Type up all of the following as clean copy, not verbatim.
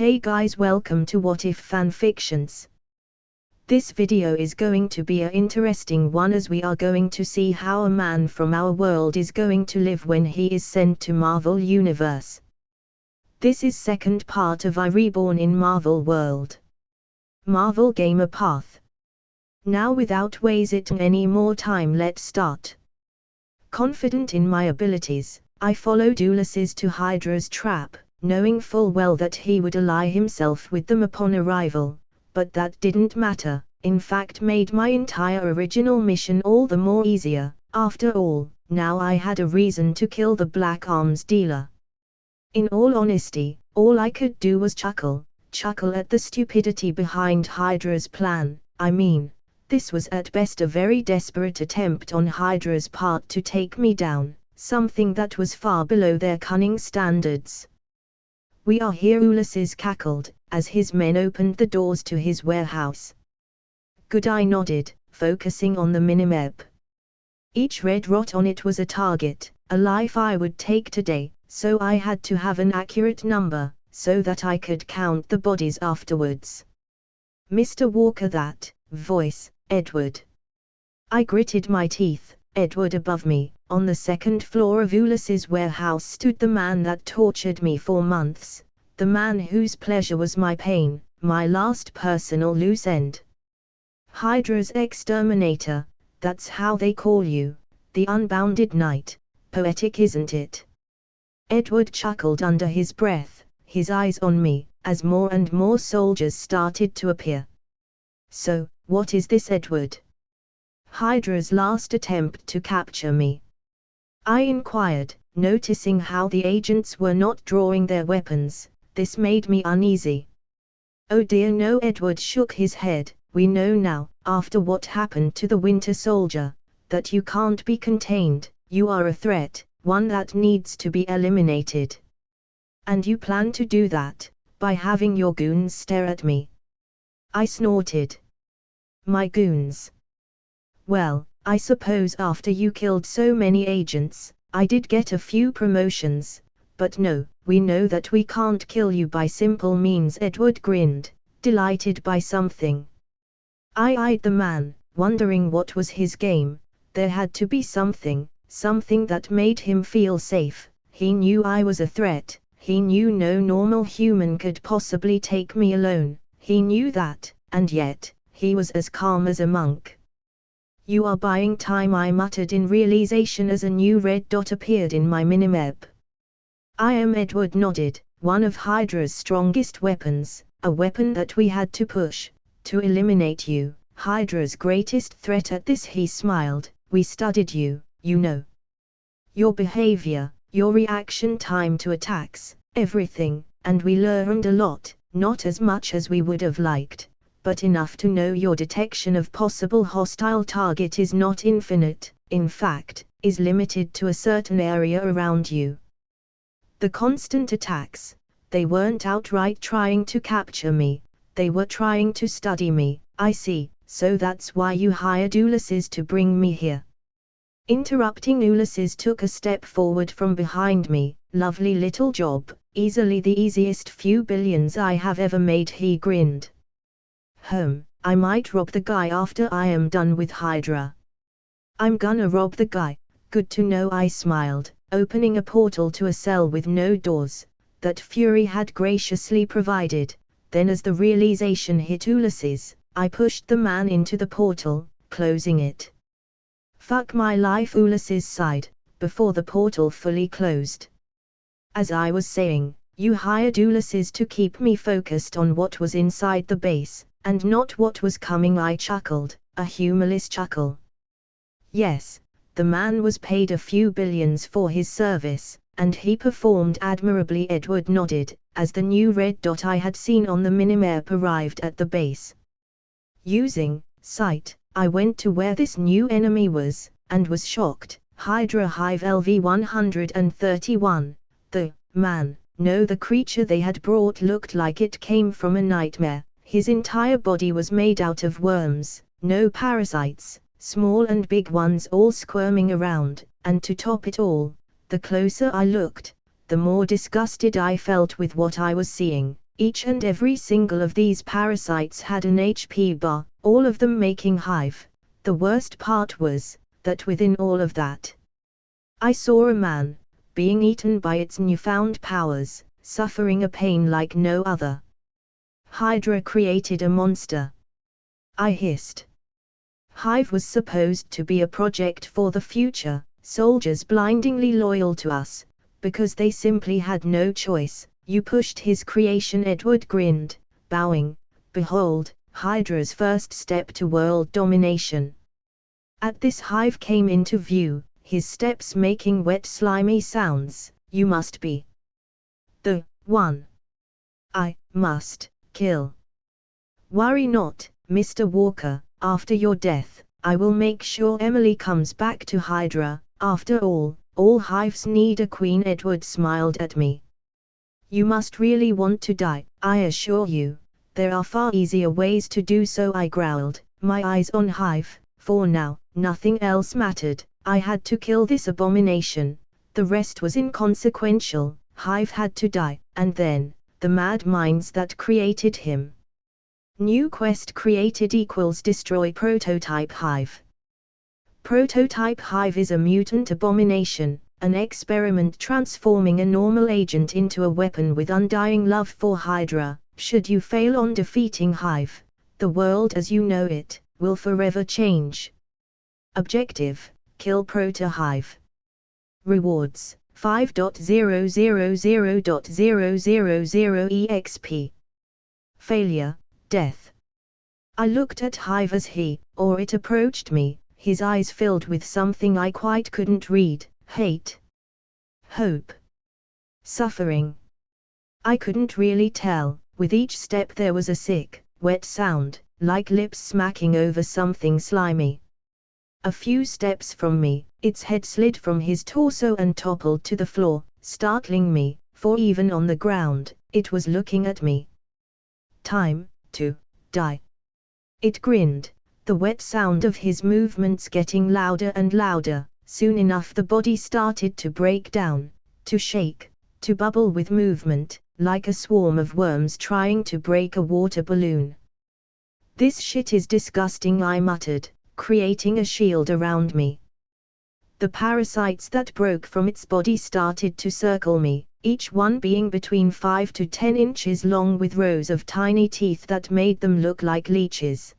Hey guys, welcome to What If Fanfictions. This video is going to be an interesting one as we are going to see how a man from our world is going to live when he is sent to Marvel Universe. This is second part of I Reborn in Marvel World. Marvel Gamer Path. Now without wasting any more time, let's start. Confident in my abilities, I followed Ulysses to Hydra's trap, knowing full well that he would ally himself with them upon arrival, but that didn't matter, in fact made my entire original mission all the more easier. After all, now I had a reason to kill the Black Arms dealer. In all honesty, all I could do was chuckle at the stupidity behind Hydra's plan. I mean, this was at best a very desperate attempt on Hydra's part to take me down, something that was far below their cunning standards. "We are here," Ulysses cackled, as his men opened the doors to his warehouse. "Good," I nodded, focusing on the minimap. Each red dot on it was a target, a life I would take today, so I had to have an accurate number, so that I could count the bodies afterwards. "Mr. Walker, that voice, Edward." I gritted my teeth. Edward above me, on the second floor of Ulysses' warehouse, stood the man that tortured me for months, the man whose pleasure was my pain, my last personal loose end. Hydra's exterminator, that's how they call you, the unbounded knight. Poetic, isn't it? Edward chuckled under his breath, his eyes on me, as more and more soldiers started to appear. "So, what is this, Edward? Hydra's last attempt to capture me?" I inquired, noticing how the agents were not drawing their weapons. This made me uneasy. "Oh dear no," Edward shook his head. "We know now, after what happened to the Winter Soldier, that you can't be contained. You are a threat, one that needs to be eliminated. And you plan to do that by having your goons stare at me." I snorted. "My goons? Well, I suppose after you killed so many agents, I did get a few promotions, but no, we know that we can't kill you by simple means." Edward grinned, delighted by something. I eyed the man, wondering what was his game. There had to be something that made him feel safe. He knew I was a threat, he knew no normal human could possibly take me alone, he knew that, and yet, he was as calm as a monk. "You are buying time," I muttered in realization as a new red dot appeared in my minimap. "I am," Edward nodded. "One of Hydra's strongest weapons, a weapon that we had to push, to eliminate you, Hydra's greatest threat." At this he smiled. "We studied you, you know. Your behavior, your reaction time to attacks, everything, and we learned a lot, not as much as we would have liked, but enough to know your detection of possible hostile target is not infinite, in fact, is limited to a certain area around you. The constant attacks, they weren't outright trying to capture me, they were trying to study me." "I see, so that's why you hired Ulysses to bring me here." Interrupting, Ulysses took a step forward from behind me. "Lovely little job, easily the easiest few billions I have ever made," he grinned. I might rob the guy after I am done with Hydra." "I'm gonna rob the guy, good to know," I smiled, opening a portal to a cell with no doors, that Fury had graciously provided. Then as the realization hit Ulysses, I pushed the man into the portal, closing it. "Fuck my life," Ulysses sighed, before the portal fully closed. As I was saying, you hired Ulysses to keep me focused on what was inside the base, and not what was coming. I chuckled, a humorless chuckle. "Yes, the man was paid a few billions for his service, and he performed admirably," Edward nodded, as the new red dot I had seen on the minimap arrived at the base. Using sight, I went to where this new enemy was, and was shocked. Hydra Hive LV-131, the man, no, the creature they had brought looked like it came from a nightmare. His entire body was made out of worms, no parasites, small and big ones all squirming around, and to top it all, the closer I looked, the more disgusted I felt with what I was seeing. Each and every single of these parasites had an HP bar, all of them making hive. The worst part was, that within all of that, I saw a man, being eaten by its newfound powers, suffering a pain like no other. Hydra created a monster. I hissed. Hive was supposed to be a project for the future, soldiers blindingly loyal to us, because they simply had no choice. You pushed his creation. Edward grinned, bowing. Behold, Hydra's first step to world domination. At this Hive came into view, his steps making wet slimy sounds. You must be the one I must kill. Worry not, Mr. Walker, after your death, I will make sure Emily comes back to Hydra. After all hives need a queen. Edward smiled at me. You must really want to die, I assure you. There are far easier ways to do so, I growled, my eyes on Hive. For now, nothing else mattered. I had to kill this abomination. The rest was inconsequential. Hive had to die, and then, the mad minds that created him. New quest created equals destroy Prototype Hive. Prototype Hive is a mutant abomination, an experiment transforming a normal agent into a weapon with undying love for Hydra. Should you fail on defeating Hive, the world as you know it will forever change. Objective: kill Proto-Hive. Rewards: 5.000.000 EXP. Failure: death. I looked at Hive as he, or it approached me, his eyes filled with something I quite couldn't read. Hate, hope, suffering. I couldn't really tell. With each step there was a sick, wet sound, like lips smacking over something slimy. A few steps from me, its head slid from his torso and toppled to the floor, startling me, for even on the ground, it was looking at me. Time to die. It grinned, the wet sound of his movements getting louder and louder. Soon enough the body started to break down, to shake, to bubble with movement, like a swarm of worms trying to break a water balloon. This shit is disgusting, I muttered, creating a shield around me. The parasites that broke from its body started to circle me, each one being between 5 to 10 inches long with rows of tiny teeth that made them look like leeches.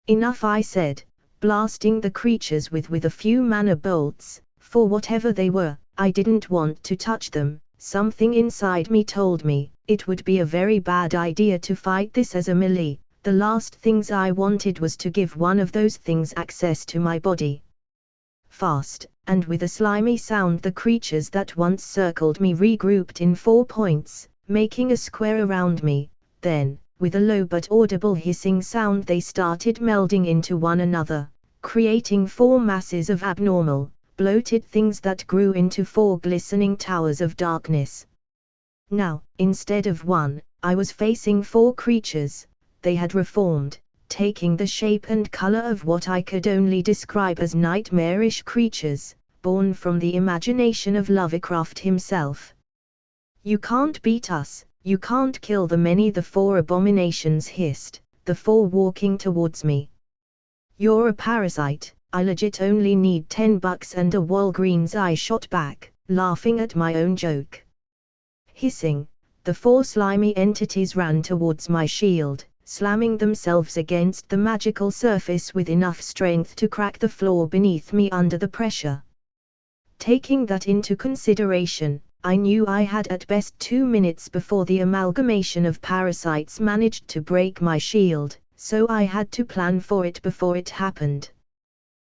Enough, I said, blasting the creatures with a few mana bolts. For whatever they were, I didn't want to touch them. Something inside me told me, it would be a very bad idea to fight this as a melee. The last things I wanted was to give one of those things access to my body. Fast, and with a slimy sound the creatures that once circled me regrouped in 4 points, making a square around me. Then, with a low but audible hissing sound they started melding into one another, creating 4 masses of abnormal, bloated things that grew into 4 glistening towers of darkness. Now, instead of one, I was facing 4 creatures. They had reformed, taking the shape and color of what I could only describe as nightmarish creatures, born from the imagination of Lovecraft himself. You can't beat us, you can't kill the many, the 4 abominations hissed, the 4 walking towards me. You're a parasite, I legit only need $10 and a Walgreens, I shot back, laughing at my own joke. Hissing, the 4 slimy entities ran towards my shield, slamming themselves against the magical surface with enough strength to crack the floor beneath me under the pressure. Taking that into consideration, I knew I had at best 2 minutes before the amalgamation of parasites managed to break my shield, so I had to plan for it before it happened.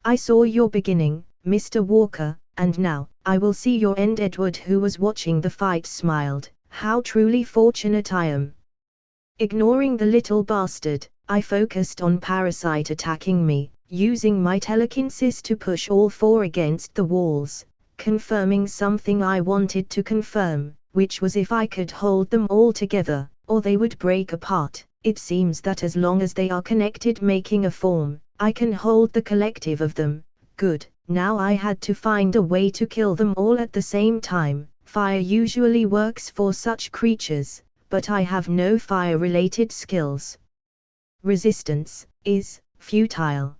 I saw your beginning, Mr. Walker, and now, I will see your end. Edward, who was watching the fight, smiled. How truly fortunate I am. Ignoring the little bastard, I focused on parasite attacking me, using my telekinesis to push all 4 against the walls, confirming something I wanted to confirm, which was if I could hold them all together, or they would break apart. It seems that as long as they are connected making a form, I can hold the collective of them. Good, now I had to find a way to kill them all at the same time. Fire usually works for such creatures, but I have no fire-related skills. Resistance is futile.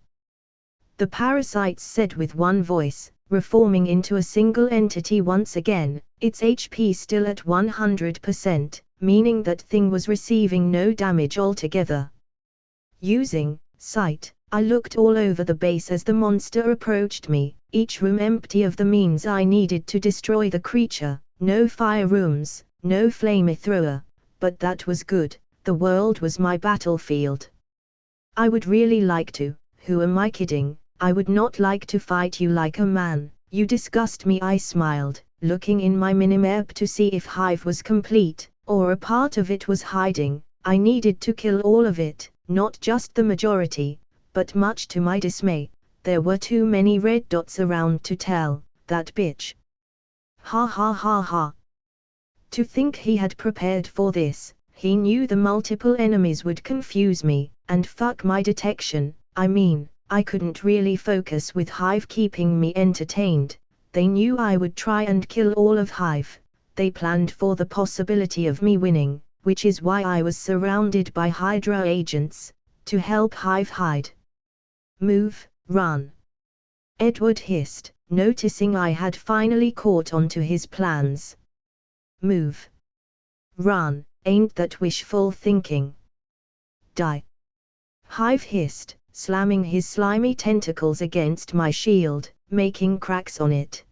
The parasites said with one voice, reforming into a single entity once again, its HP still at 100%, meaning that thing was receiving no damage altogether. Using sight, I looked all over the base as the monster approached me, each room empty of the means I needed to destroy the creature. No fire rooms, no flamethrower, but that was good, the world was my battlefield. I would really like to, who am I kidding, I would not like to fight you like a man, you disgust me, I smiled, looking in my minimap to see if Hive was complete, or a part of it was hiding. I needed to kill all of it, not just the majority, but much to my dismay, there were too many red dots around to tell, that bitch. Ha ha ha ha. To think he had prepared for this, he knew the multiple enemies would confuse me, and fuck my detection, I mean, I couldn't really focus with Hive keeping me entertained. They knew I would try and kill all of Hive. They planned for the possibility of me winning, which is why I was surrounded by Hydra agents, to help Hive hide. Move, run. Edward hissed, noticing I had finally caught on to his plans. Move. Run, ain't that wishful thinking? Die. Hive hissed, slamming his slimy tentacles against my shield, making cracks on it.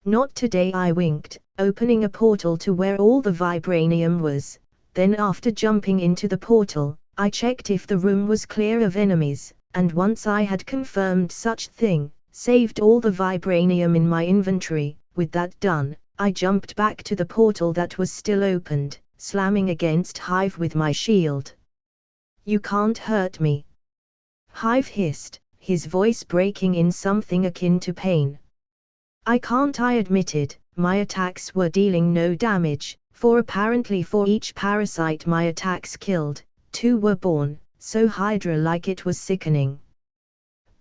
Not today, I winked, opening a portal to where all the vibranium was. Then after jumping into the portal, I checked if the room was clear of enemies, and once I had confirmed such thing, saved all the vibranium in my inventory. With that done, I jumped back to the portal that was still opened, slamming against Hive with my shield. You can't hurt me. Hive hissed, his voice breaking in something akin to pain. I can't, I admitted, my attacks were dealing no damage, for apparently for each parasite my attacks killed, 2 were born, so Hydra-like it was sickening.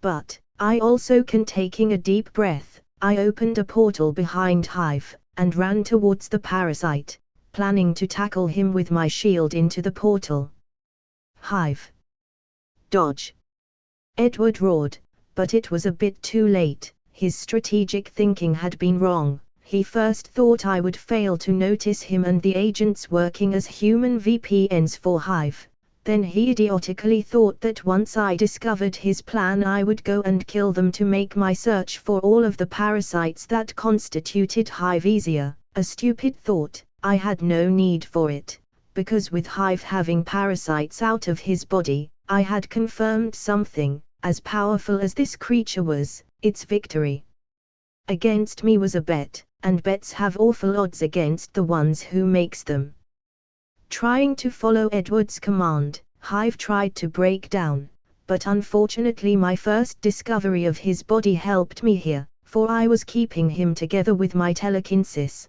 But, I also can. Taking a deep breath, I opened a portal behind Hive, and ran towards the parasite, planning to tackle him with my shield into the portal. Hive. Dodge. Edward roared, but it was a bit too late. His strategic thinking had been wrong. He first thought I would fail to notice him and the agents working as human VPNs for Hive. Then he idiotically thought that once I discovered his plan I would go and kill them to make my search for all of the parasites that constituted Hive easier. A stupid thought, I had no need for it, because with Hive having parasites out of his body, I had confirmed something. As powerful as this creature was, its victory against me was a bet, and bets have awful odds against the ones who makes them. Trying to follow Edward's command, Hive tried to break down, but unfortunately my first discovery of his body helped me here, for I was keeping him together with my telekinesis.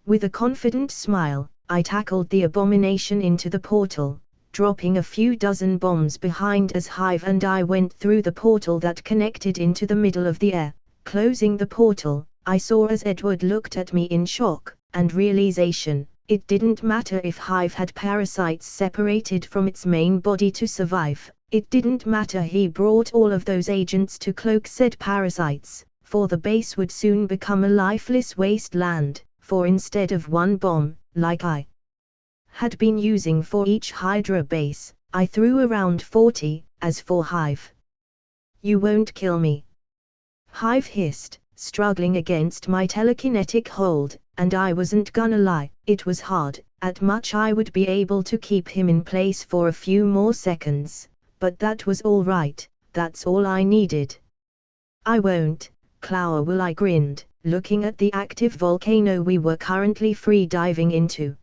With a confident smile, I tackled the abomination into the portal, dropping a few dozen bombs behind as Hive and I went through the portal that connected into the middle of the air. Closing the portal, I saw as Edward looked at me in shock and realization. It didn't matter if Hive had parasites separated from its main body to survive. It didn't matter he brought all of those agents to cloak said parasites, for the base would soon become a lifeless wasteland, for instead of one bomb, like I had been using for each Hydra base, I threw around 40, as for Hive. You won't kill me. Hive hissed, struggling against my telekinetic hold, and I wasn't gonna lie, it was hard. At much I would be able to keep him in place for a few more seconds, but that was all right, that's all I needed. I won't, Clower will, I grinned, looking at the active volcano we were currently free diving into.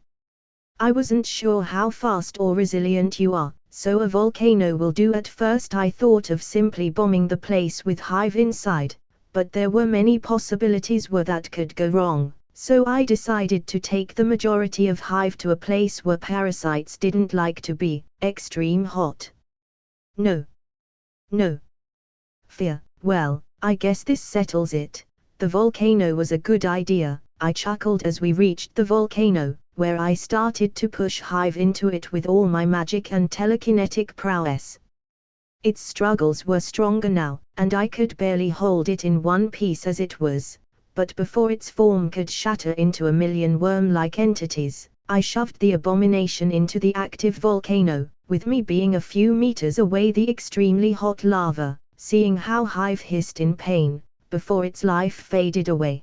I wasn't sure how fast or resilient you are, so a volcano will do. At first I thought of simply bombing the place with Hive inside, but there were many possibilities where that could go wrong, so I decided to take the majority of Hive to a place where parasites didn't like to be, extreme hot. No. Fear, well, I guess this settles it. The volcano was a good idea, I chuckled as we reached the volcano. where I started to push Hive into it with all my magic and telekinetic prowess. Its struggles were stronger now, and I could barely hold it in one piece as it was, but before its form could shatter into a million worm-like entities, I shoved the abomination into the active volcano, with me being a few meters away the extremely hot lava, seeing how Hive hissed in pain, before its life faded away.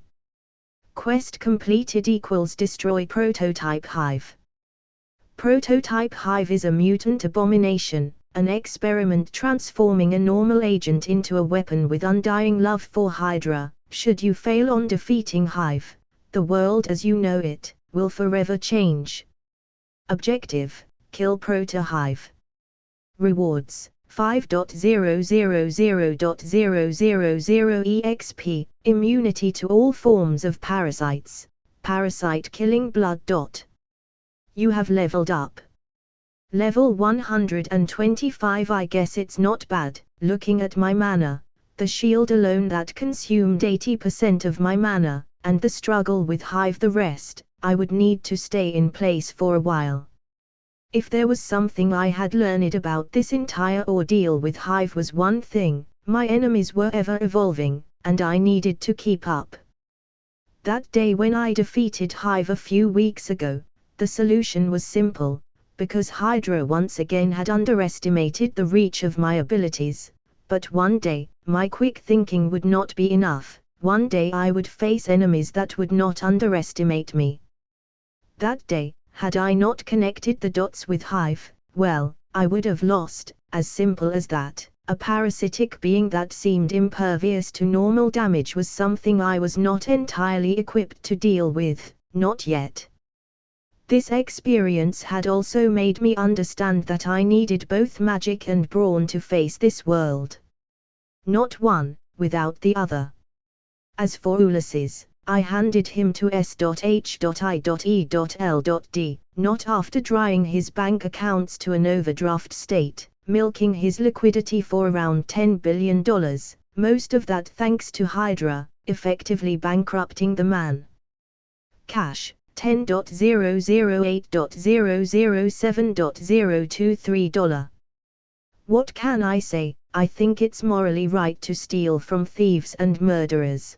Quest completed equals destroy Prototype Hive. Prototype Hive is a mutant abomination, an experiment transforming a normal agent into a weapon with undying love for Hydra. Should you fail on defeating Hive, the world as you know it will forever change. Objective: kill Proto-Hive. Rewards: 5.000.000 EXP, immunity to all forms of parasites, parasite killing blood. You have leveled up. Level 125. I guess it's not bad, looking at my mana. The shield alone that consumed 80% of my mana, and the struggle with Hive the rest. I would need to stay in place for a while. If there was something I had learned about this entire ordeal with Hive was one thing: my enemies were ever evolving, and I needed to keep up. That day when I defeated Hive a few weeks ago, the solution was simple, because Hydra once again had underestimated the reach of my abilities. But one day, my quick thinking would not be enough. One day I would face enemies that would not underestimate me. That day, had I not connected the dots with Hive, well, I would have lost, as simple as that. A parasitic being that seemed impervious to normal damage was something I was not entirely equipped to deal with, not yet. This experience had also made me understand that I needed both magic and brawn to face this world. Not one, without the other. As for Ulysses, I handed him to S.H.I.E.L.D, not after drying his bank accounts to an overdraft state, milking his liquidity for around $10 billion, most of that thanks to Hydra, effectively bankrupting the man. Cash: $10.008.007.023. What can I say? I think it's morally right to steal from thieves and murderers.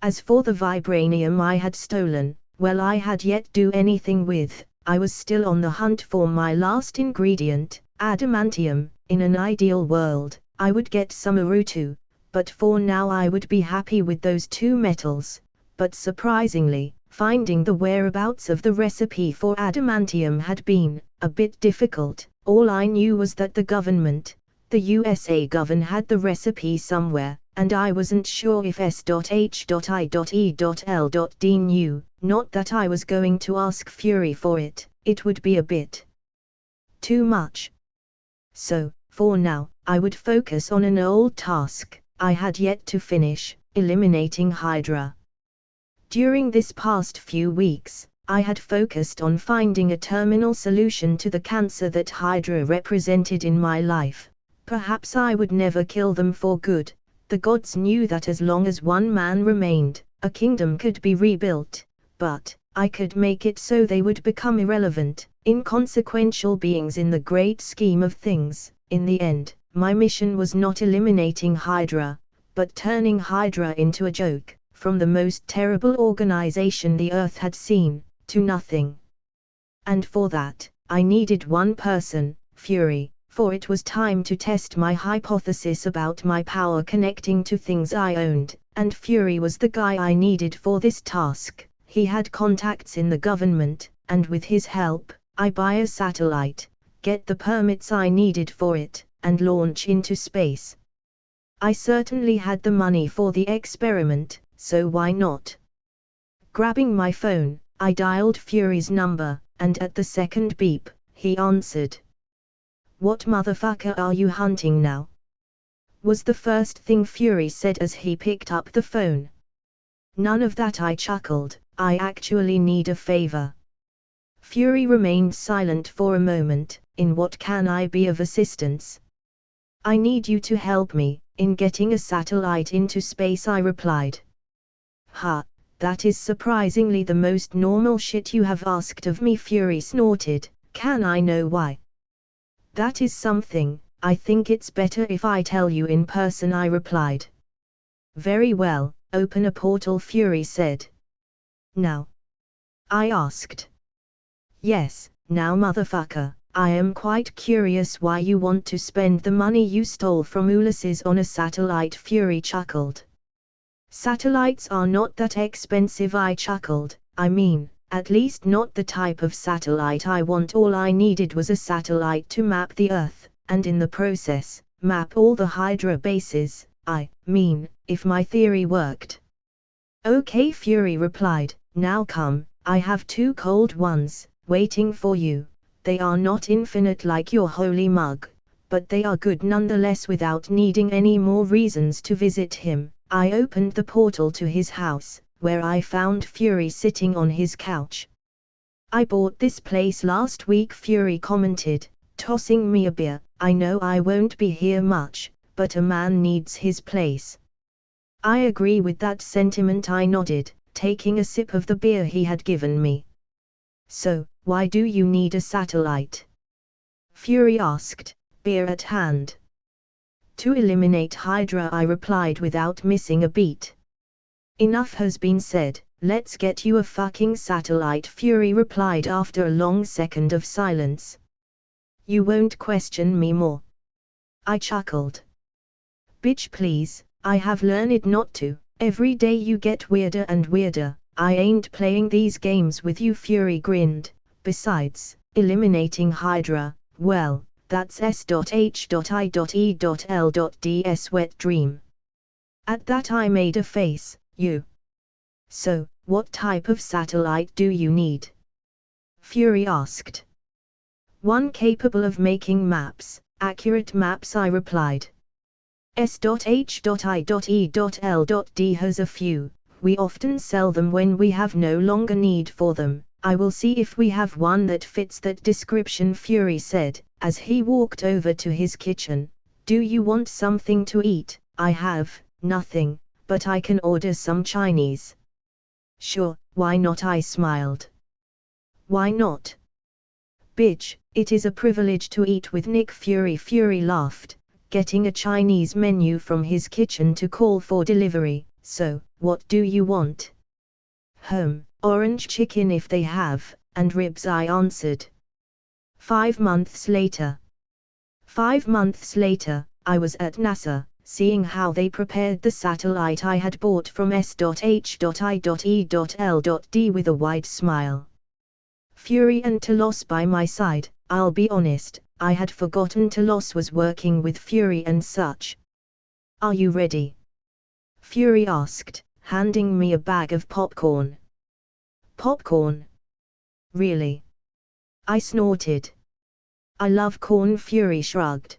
As for the vibranium I had stolen, well, I had yet do anything with. I was still on the hunt for my last ingredient, adamantium. In an ideal world, I would get some Urutu, but for now I would be happy with those two metals. But surprisingly, finding the whereabouts of the recipe for adamantium had been a bit difficult. All I knew was that the government, the USA government, had the recipe somewhere, and I wasn't sure if S.H.I.E.L.D knew. Not that I was going to ask Fury for it, it would be a bit too much. So, for now, I would focus on an old task I had yet to finish: eliminating Hydra. During this past few weeks, I had focused on finding a terminal solution to the cancer that Hydra represented in my life. Perhaps I would never kill them for good. The gods knew that as long as one man remained, a kingdom could be rebuilt, but I could make it so they would become irrelevant, inconsequential beings in the great scheme of things. In the end, my mission was not eliminating Hydra, but turning Hydra into a joke, from the most terrible organization the Earth had seen, to nothing. And for that, I needed one person, Fury, for it was time to test my hypothesis about my power connecting to things I owned, and Fury was the guy I needed for this task. He had contacts in the government, and with his help, I buy a satellite, get the permits I needed for it, and launch into space. I certainly had the money for the experiment, so why not? Grabbing my phone, I dialed Fury's number, and at the second beep, he answered. "What motherfucker are you hunting now?" was the first thing Fury said as he picked up the phone. "None of that," I chuckled, "I actually need a favor." Fury remained silent for a moment. "In what can I be of assistance?" "I need you to help me in getting a satellite into space," I replied. "Ha, that is surprisingly the most normal shit you have asked of me, Fury snorted. Can I know why? That is something, I think it's better if I tell you in person, I replied. Very well, open a portal, Fury said. Now? I asked. Yes, now motherfucker, I am quite curious why you want to spend the money you stole from Ulysses on a satellite, Fury chuckled. Satellites are not that expensive, I chuckled. I mean, at least not the type of satellite I want. All I needed was a satellite to map the Earth, and in the process, map all the Hydra bases. I mean, if my theory worked. Okay, Fury replied, now come, I have 2 cold ones, waiting for you. They are not infinite like your holy mug, but they are good nonetheless. Without needing any more reasons to visit him, I opened the portal to his house, where I found Fury sitting on his couch. I bought this place last week, Fury commented, tossing me a beer. I know I won't be here much, but a man needs his place. I agree with that sentiment, I nodded, taking a sip of the beer he had given me. So, why do you need a satellite? Fury asked, beer at hand. To eliminate Hydra, I replied without missing a beat. Enough has been said, let's get you a fucking satellite, Fury replied after a long second of silence. You won't question me more? I chuckled. Bitch please, I have learned not to. Every day you get weirder and weirder. I ain't playing these games with you, Fury grinned. Besides, eliminating Hydra, well, that's S.H.I.E.L.Ds wet dream. At that I made a face. You. So, what type of satellite do you need? Fury asked. One capable of making maps, accurate maps, I replied. S.H.I.E.L.D has a few. We often sell them when we have no longer need for them. I will see if we have one that fits that description, Fury said, as he walked over to his kitchen. Do you want something to eat? I have nothing, but I can order some Chinese. Sure, why not? I smiled. Why not? Bitch, it is a privilege to eat with Nick Fury. Fury laughed, getting a Chinese menu from his kitchen to call for delivery. So, what do you want? Orange chicken if they have, and ribs, I answered. 5 months later. 5 months later, I was at NASA, seeing how they prepared the satellite I had bought from S.H.I.E.L.D with a wide smile. Fury and Telos by my side. I'll be honest, I had forgotten Telos was working with Fury and such. Are you ready? Fury asked, handing me a bag of popcorn. Popcorn? Really? I snorted. I love corn, Fury shrugged.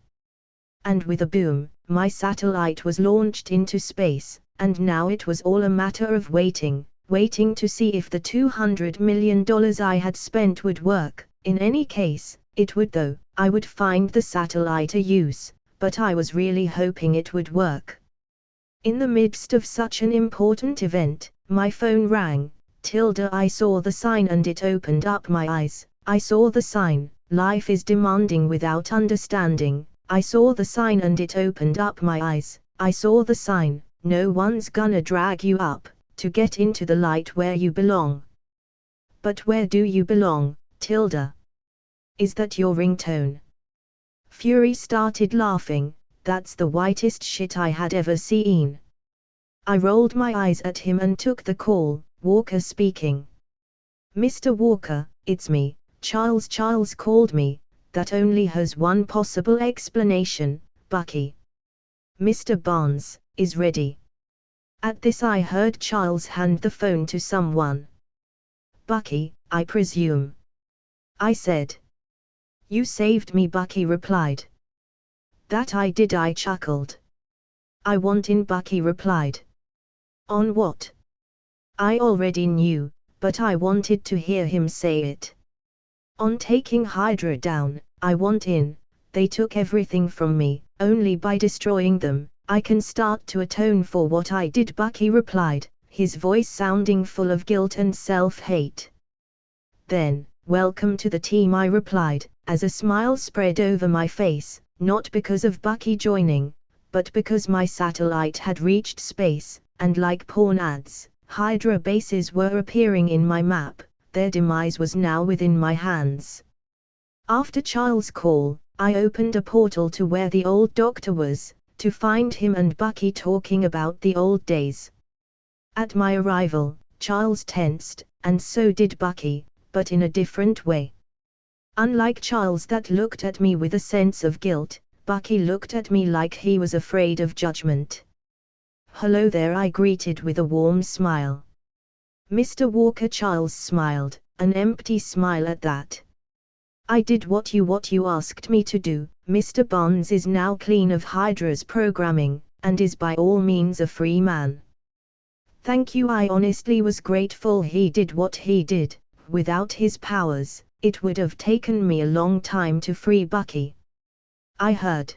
And with a boom, my satellite was launched into space, and now it was all a matter of waiting to see if the $200 million I had spent would work. In any case, it would though. I would find the satellite a use, but I was really hoping it would work. In the midst of such an important event, my phone rang. I saw the sign and it opened up my eyes. I saw the sign, life is demanding without understanding. I saw the sign and it opened up my eyes. I saw the sign, no one's gonna drag you up, to get into the light where you belong. But where do you belong, Tilda? Is that your ringtone? Fury started laughing. That's the whitest shit I had ever seen. I rolled my eyes at him and took the call. Walker speaking. Mr. Walker, it's me, Charles. Charles called me. That only has one possible explanation, Bucky. Mr. Barnes is ready. At this I heard Charles hand the phone to someone. Bucky, I presume. I said. You saved me, Bucky replied. That I did, I chuckled. I want in, Bucky replied. On what? I already knew, but I wanted to hear him say it. On taking Hydra down, I want in. They took everything from me. Only by destroying them, I can start to atone for what I did, Bucky replied, his voice sounding full of guilt and self-hate. Then, welcome to the team, I replied, as a smile spread over my face, not because of Bucky joining, but because my satellite had reached space, and like porn ads, Hydra bases were appearing in my map. Their demise was now within my hands. After Charles' call, I opened a portal to where the old doctor was, to find him and Bucky talking about the old days. At my arrival, Charles tensed, and so did Bucky, but in a different way. Unlike Charles that looked at me with a sense of guilt, Bucky looked at me like he was afraid of judgment. "Hello there," I greeted with a warm smile. "Mr. Walker," Charles smiled, an empty smile at that. "I did what you asked me to do. Mr. Bonds is now clean of Hydra's programming, and is by all means a free man." "Thank you." I honestly was grateful he did what he did. Without his powers, it would have taken me a long time to free Bucky. I heard.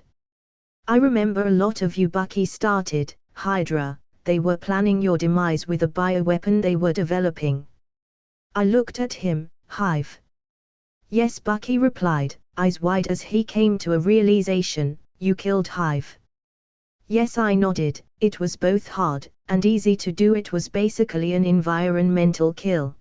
"I remember a lot of you Bucky started Hydra. They were planning your demise with a bioweapon they were developing." I looked at him. "Hive?" "Yes," Bucky replied, eyes wide as he came to a realization. "You killed Hive?" "Yes," I nodded. "It was both hard and easy to do. It was basically an environmental kill."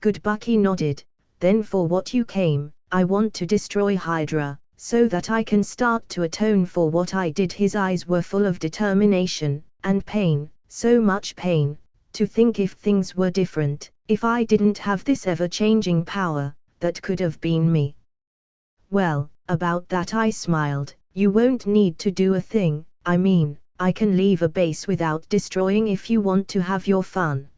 "Good," Bucky nodded. "Then for what you came." "I want to destroy Hydra, so that I can start to atone for what I did." His eyes were full of determination, and pain, so much pain, to think if things were different, if I didn't have this ever-changing power, that could have been me. "Well, about that," I smiled, "you won't need to do a thing. I mean, I can leave a base without destroying if you want to have your fun."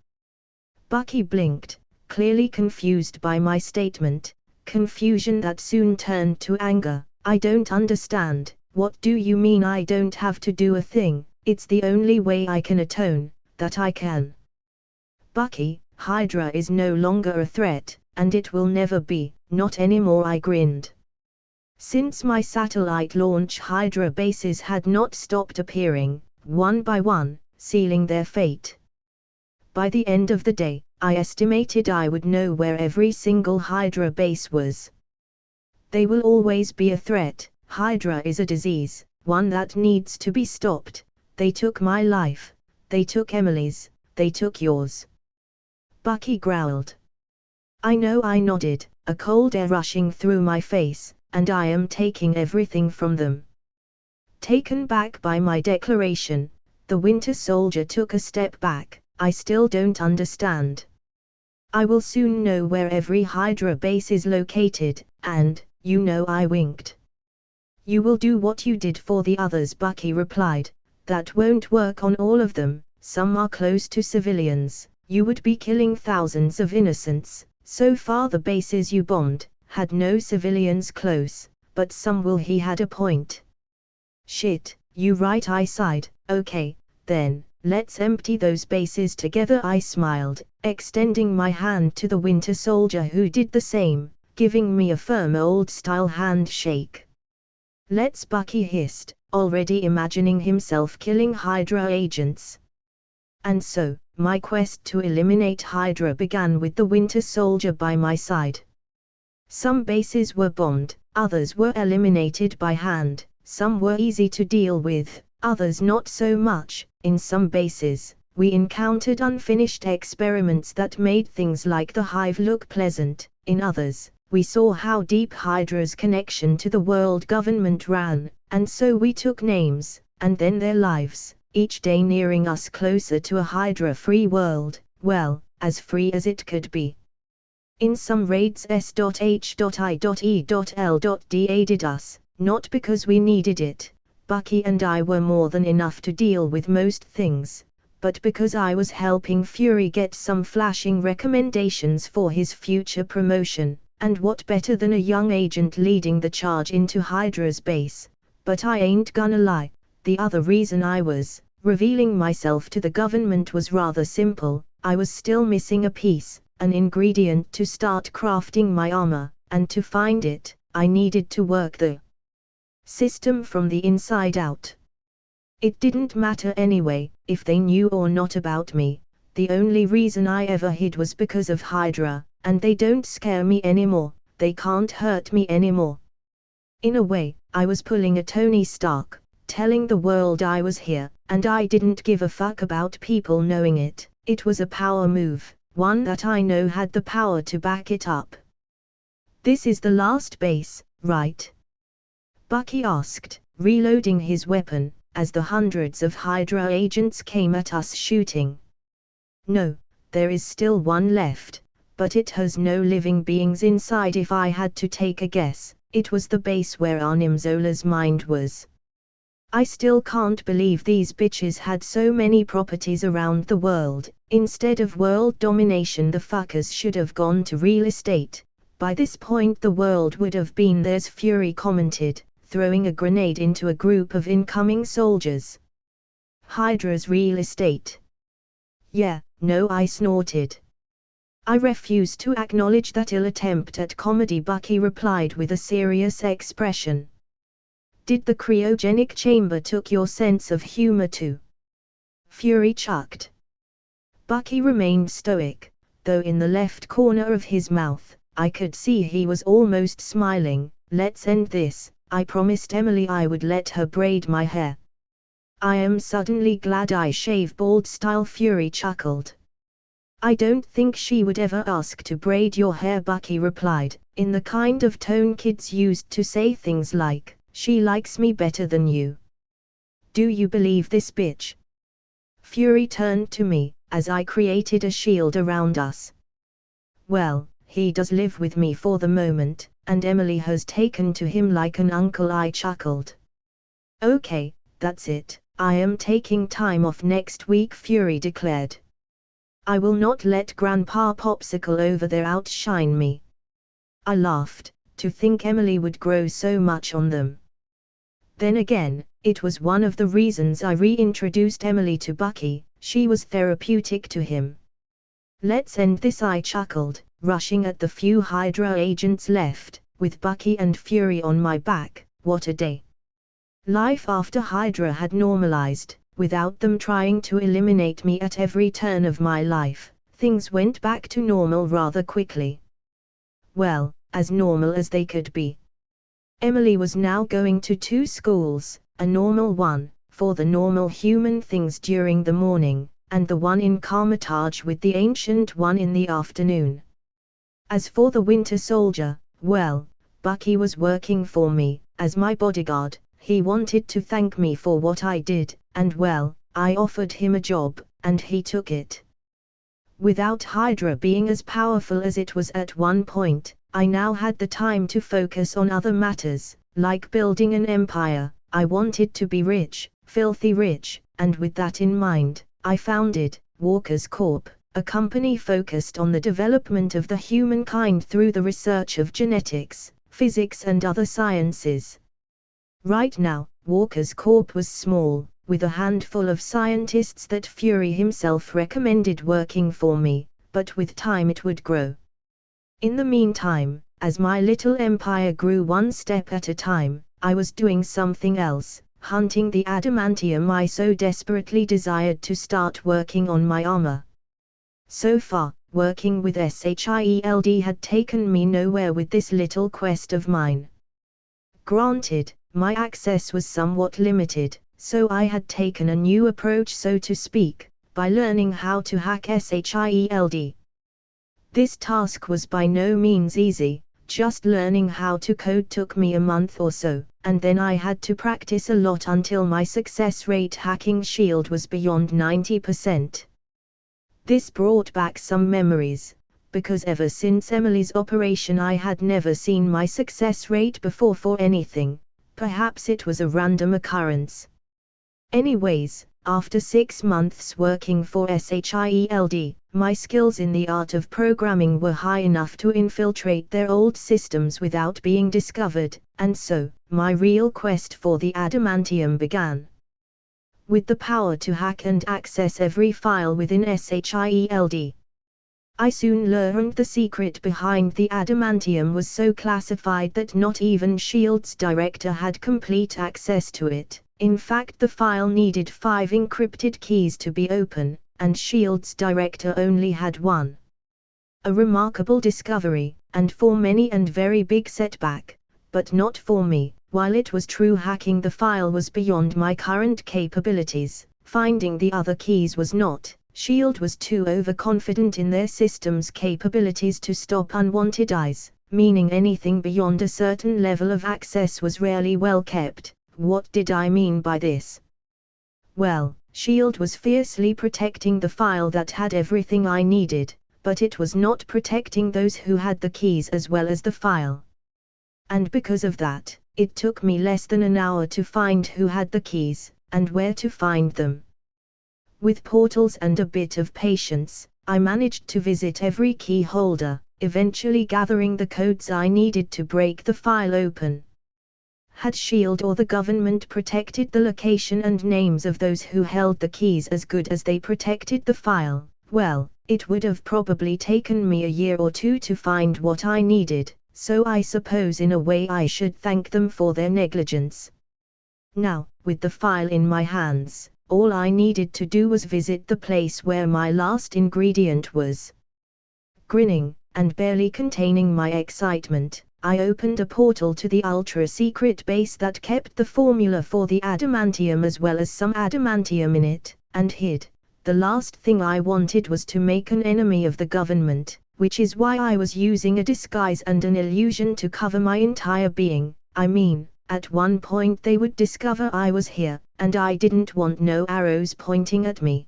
Bucky blinked, clearly confused by my statement, confusion that soon turned to anger. "I don't understand. What do you mean I don't have to do a thing? It's the only way I can atone, that I can." "Bucky, Hydra is no longer a threat, and it will never be, not anymore." I grinned. Since my satellite launch, Hydra bases had not stopped appearing, one by one, sealing their fate. By the end of the day, I estimated I would know where every single Hydra base was. They will always be a threat. Hydra is a disease, one that needs to be stopped. They took my life, they took Emily's, they took yours. Bucky growled. "I know," I nodded, a cold air rushing through my face, "and I am taking everything from them." Taken back by my declaration, the Winter Soldier took a step back. "I still don't understand." "I will soon know where every Hydra base is located, and, you know," I winked. "You will do what you did for the others," Bucky replied. "That won't work on all of them. Some are close to civilians. You would be killing thousands of innocents. So far the bases you bombed had no civilians close, but some will." He had a point. "Shit, you right," I sighed. "Okay, then, let's empty those bases together." I smiled, extending my hand to the Winter Soldier, who did the same, giving me a firm old-style handshake. "Let's," Bucky hissed, already imagining himself killing Hydra agents. And so, my quest to eliminate Hydra began with the Winter Soldier by my side. Some bases were bombed, others were eliminated by hand, some were easy to deal with, others not so much. In some bases, we encountered unfinished experiments that made things like the Hive look pleasant. In others, we saw how deep Hydra's connection to the world government ran, and so we took names, and then their lives, each day nearing us closer to a Hydra-free world, well, as free as it could be. In some raids S.H.I.E.L.D aided us, not because we needed it. Bucky and I were more than enough to deal with most things, but because I was helping Fury get some flashing recommendations for his future promotion, and what better than a young agent leading the charge into Hydra's base. But I ain't gonna lie, the other reason I was revealing myself to the government was rather simple. I was still missing a piece, an ingredient to start crafting my armor, and to find it, I needed to work the system from the inside out. It didn't matter anyway, if they knew or not about me, the only reason I ever hid was because of Hydra, and they don't scare me anymore, they can't hurt me anymore. In a way, I was pulling a Tony Stark, telling the world I was here, and I didn't give a fuck about people knowing it. It was a power move, one that I know had the power to back it up. This is the last base, right? Bucky asked, reloading his weapon, as the hundreds of Hydra agents came at us shooting. No, there is still one left, but it has no living beings inside. If I had to take a guess, it was the base where Arnim Zola's mind was. I still can't believe these bitches had so many properties around the world. Instead of world domination, the fuckers should have gone to real estate. By this point the world would have been theirs, Fury commented, throwing a grenade into a group of incoming soldiers. Hydra's real estate. Yeah, no, I snorted. I refuse to acknowledge that ill attempt at comedy, Bucky replied with a serious expression. Did the cryogenic chamber took your sense of humor too? Fury chucked. Bucky remained stoic, though in the left corner of his mouth, I could see he was almost smiling. Let's end this, I promised Emily I would let her braid my hair. I am suddenly glad I shave bald style, Fury chuckled. I don't think she would ever ask to braid your hair, Bucky replied, in the kind of tone kids used to say things like, she likes me better than you. Do you believe this bitch? Fury turned to me, as I created a shield around us. Well, he does live with me for the moment, and Emily has taken to him like an uncle, I chuckled. Okay, that's it, I am taking time off next week, Fury declared. I will not let Grandpa Popsicle over there outshine me. I laughed, to think Emily would grow so much on them. Then again, it was one of the reasons I reintroduced Emily to Bucky, she was therapeutic to him. Let's end this, I chuckled, rushing at the few Hydra agents left, with Bucky and Fury on my back. What a day. Life after Hydra had normalized, without them trying to eliminate me at every turn of my life. Things went back to normal rather quickly. Well, as normal as they could be. Emily was now going to 2 schools, a normal one, for the normal human things during the morning, and the one in Carmitage with the ancient one in the afternoon. As for the Winter Soldier, well, Bucky was working for me, as my bodyguard. He wanted to thank me for what I did, and well, I offered him a job, and he took it. Without Hydra being as powerful as it was at one point, I now had the time to focus on other matters, like building an empire. I wanted to be rich, filthy rich, and with that in mind, I founded Walker's Corp, a company focused on the development of the humankind through the research of genetics, physics and other sciences. Right now, Walker's Corp was small, with a handful of scientists that Fury himself recommended working for me, but with time it would grow. In the meantime, as my little empire grew one step at a time, I was doing something else, hunting the adamantium I so desperately desired to start working on my armor. So far, working with SHIELD had taken me nowhere with this little quest of mine. Granted, my access was somewhat limited, so I had taken a new approach, so to speak, by learning how to hack SHIELD. This task was by no means easy, just learning how to code took me a month or so, and then I had to practice a lot until my success rate hacking SHIELD was beyond 90%. This brought back some memories, because ever since Emily's operation I had never seen my success rate before for anything. Perhaps it was a random occurrence. Anyways, after 6 months working for SHIELD, my skills in the art of programming were high enough to infiltrate their old systems without being discovered, and so, my real quest for the adamantium began. With the power to hack and access every file within SHIELD, I soon learned the secret behind the adamantium was so classified that not even SHIELD's director had complete access to it. In fact, the file needed 5 encrypted keys to be open, and S.H.I.E.L.D's director only had one. A remarkable discovery, and for many and very big setback, but not for me. While it was true hacking the file was beyond my current capabilities, finding the other keys was not. S.H.I.E.L.D. was too overconfident in their system's capabilities to stop unwanted eyes, meaning anything beyond a certain level of access was rarely well kept. What did I mean by this? Well, S.H.I.E.L.D. was fiercely protecting the file that had everything I needed, but it was not protecting those who had the keys as well as the file. And because of that, it took me less than an hour to find who had the keys, and where to find them. With portals and a bit of patience, I managed to visit every key holder, eventually gathering the codes I needed to break the file open. Had S.H.I.E.L.D. or the government protected the location and names of those who held the keys as good as they protected the file, well, it would have probably taken me a year or two to find what I needed, so I suppose in a way I should thank them for their negligence. Now, with the file in my hands, all I needed to do was visit the place where my last ingredient was. Grinning, and barely containing my excitement, I opened a portal to the ultra-secret base that kept the formula for the adamantium as well as some adamantium in it, and hid. The last thing I wanted was to make an enemy of the government, which is why I was using a disguise and an illusion to cover my entire being. I mean, at one point they would discover I was here, and I didn't want no arrows pointing at me.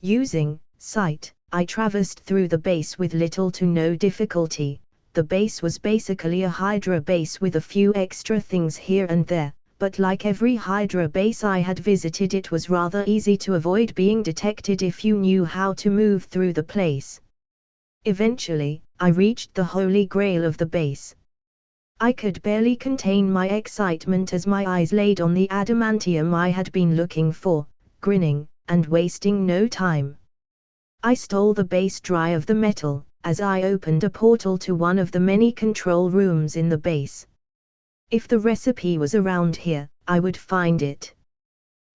Using sight, I traversed through the base with little to no difficulty. The base was basically a Hydra base with a few extra things here and there, but like every Hydra base I had visited, it was rather easy to avoid being detected if you knew how to move through the place. Eventually, I reached the holy grail of the base. I could barely contain my excitement as my eyes laid on the adamantium I had been looking for. Grinning, and wasting no time, I stole the base drive of the metal, as I opened a portal to one of the many control rooms in the base. If the recipe was around here, I would find it.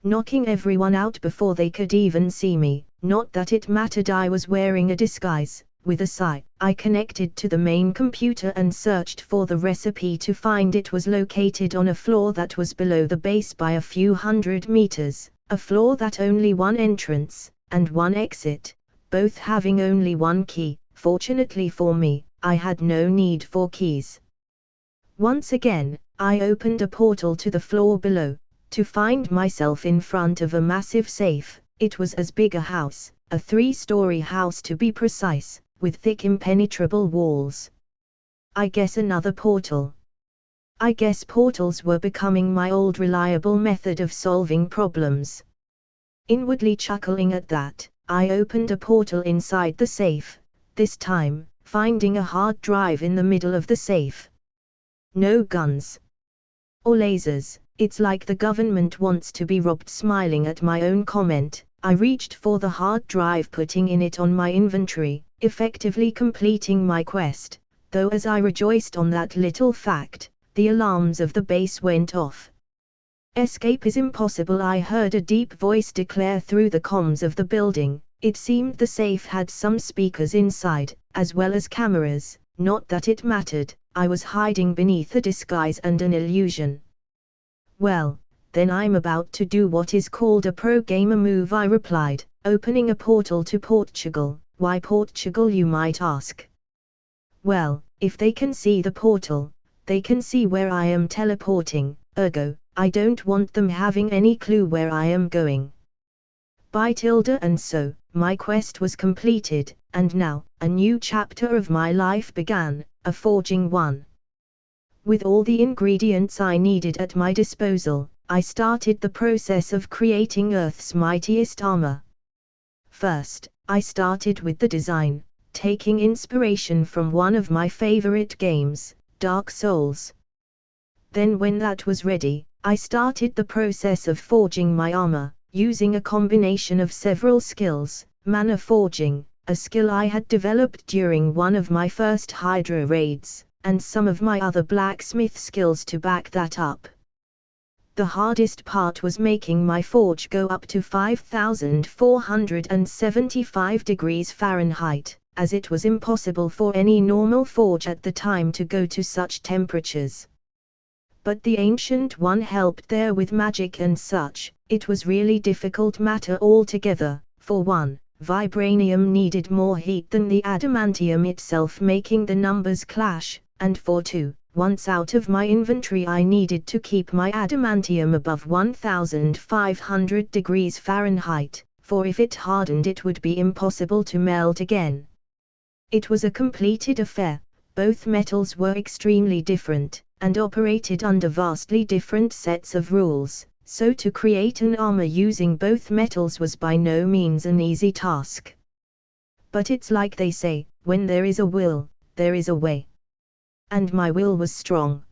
Knocking everyone out before they could even see me, not that it mattered, I was wearing a disguise. With a sigh, I connected to the main computer and searched for the recipe to find it was located on a floor that was below the base by a few hundred meters, a floor that only one entrance, and one exit, both having only one key. Fortunately for me, I had no need for keys. Once again, I opened a portal to the floor below, to find myself in front of a massive safe. It was as big a house, a 3-story house to be precise, with thick impenetrable walls. I guess another portal. I guess portals were becoming my old reliable method of solving problems. Inwardly chuckling at that, I opened a portal inside the safe, this time, finding a hard drive in the middle of the safe. No guns. Or lasers, it's like the government wants to be robbed. Smiling at my own comment, I reached for the hard drive, putting in it on my inventory, effectively completing my quest, though as I rejoiced on that little fact, the alarms of the base went off. Escape is impossible, I heard a deep voice declare through the comms of the building. It seemed the safe had some speakers inside, as well as cameras. Not that it mattered, I was hiding beneath a disguise and an illusion. Well, then I'm about to do what is called a pro gamer move, I replied, opening a portal to Portugal. Why Portugal, you might ask? Well, if they can see the portal, they can see where I am teleporting, ergo, I don't want them having any clue where I am going. And so, my quest was completed, and now, a new chapter of my life began, a forging one. With all the ingredients I needed at my disposal, I started the process of creating Earth's mightiest armor. First, I started with the design, taking inspiration from one of my favorite games, Dark Souls. Then when that was ready, I started the process of forging my armor, using a combination of several skills. Mana forging, a skill I had developed during one of my first Hydra raids, and some of my other blacksmith skills to back that up. The hardest part was making my forge go up to 5,475 degrees Fahrenheit, as it was impossible for any normal forge at the time to go to such temperatures. But the Ancient One helped there with magic and such. It was really difficult matter altogether. For one, vibranium needed more heat than the adamantium itself, making the numbers clash, and for two, once out of my inventory I needed to keep my adamantium above 1500 degrees Fahrenheit, for if it hardened it would be impossible to melt again. It was a completed affair. Both metals were extremely different, and operated under vastly different sets of rules, so to create an armor using both metals was by no means an easy task. But it's like they say, when there is a will, there is a way. And my will was strong.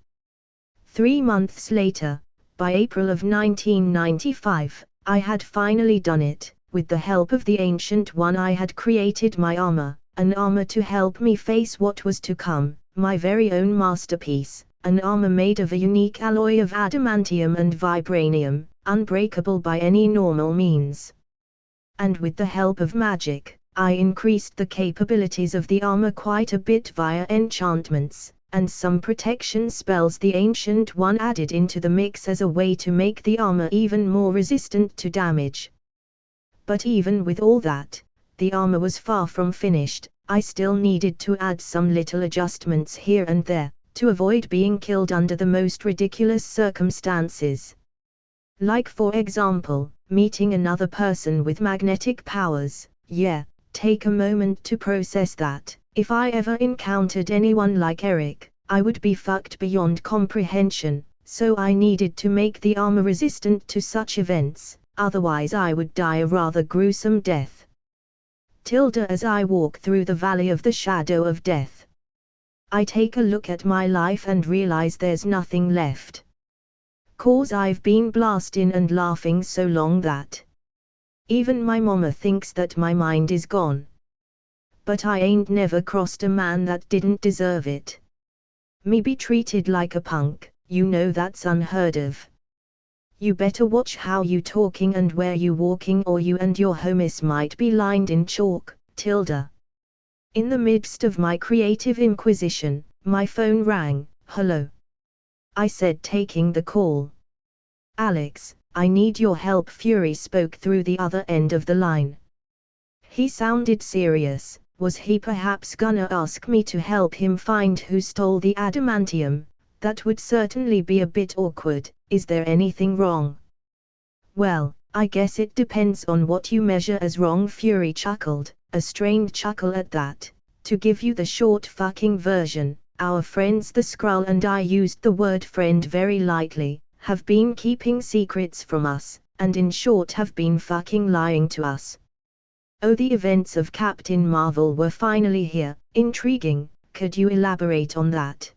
3 months later, by April of 1995, I had finally done it. With the help of the Ancient One I had created my armor, an armor to help me face what was to come, my very own masterpiece, an armor made of a unique alloy of adamantium and vibranium, unbreakable by any normal means. And with the help of magic, I increased the capabilities of the armor quite a bit via enchantments, and some protection spells the Ancient One added into the mix as a way to make the armor even more resistant to damage. But even with all that, the armor was far from finished. I still needed to add some little adjustments here and there, to avoid being killed under the most ridiculous circumstances. Like for example, meeting another person with magnetic powers. Take a moment to process that. If I ever encountered anyone like Eric, I would be fucked beyond comprehension, so I needed to make the armor resistant to such events, otherwise I would die a rather gruesome death. As I walk through the valley of the shadow of death, I take a look at my life and realize there's nothing left. 'Cause I've been blasting and laughing so long that even my mama thinks that my mind is gone. But I ain't never crossed a man that didn't deserve it. Me be treated like a punk, you know that's unheard of. You better watch how you talking and where you walking, or you and your homies might be lined in chalk. In the midst of my creative inquisition, my phone rang. Hello, I said, taking the call. Alex, I need your help. Fury spoke through the other end of the line. He sounded serious. Was he perhaps gonna ask me to help him find who stole the adamantium? That would certainly be a bit awkward. Is there anything wrong? Well, I guess it depends on what you measure as wrong. Fury chuckled, a strained chuckle at that. To give you the short fucking version, our friends the Skrull and I used the word friend very lightly, have been keeping secrets from us, and in short have been fucking lying to us. Oh, the events of Captain Marvel were finally here. Intriguing. Could you elaborate on that?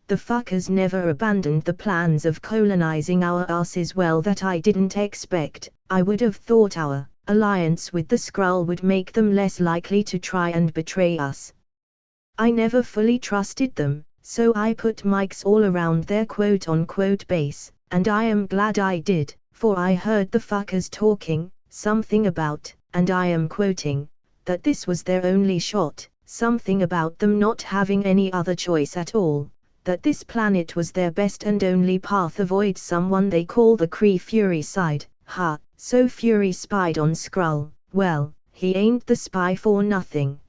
The fuckers never abandoned the plans of colonizing our asses. Well, that I didn't expect. I would have thought our alliance with the Skrull would make them less likely to try and betray us. I never fully trusted them, so I put mics all around their quote-unquote base, and I am glad I did, for I heard the fuckers talking, something about, and I am quoting, that this was their only shot, something about them not having any other choice at all, that this planet was their best and only path. Avoid someone they call the Kree. Fury sighed. So Fury spied on Skrull. Well, he ain't the spy for nothing.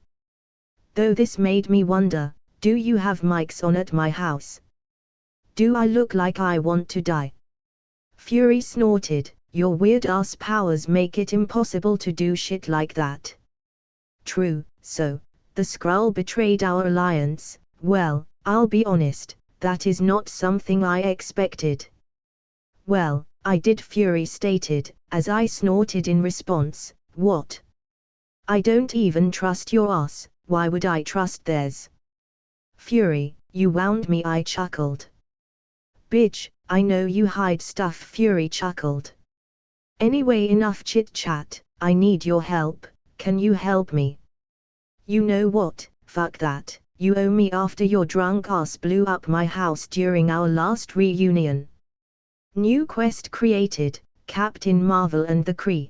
Though this made me wonder, do you have mics on at my house? Do I look like I want to die? Fury snorted. Your weird-ass powers make it impossible to do shit like that. True. So, the Skrull betrayed our alliance. Well, I'll be honest, that is not something I expected. Well, I did, Fury stated, as I snorted in response. What? I don't even trust your ass, why would I trust theirs? Fury, you wound me, I chuckled. Bitch, I know you hide stuff, Fury chuckled. Anyway, enough chit-chat, I need your help. Can you help me? You know what, fuck that, you owe me after your drunk ass blew up my house during our last reunion. New quest created, Captain Marvel and the Kree.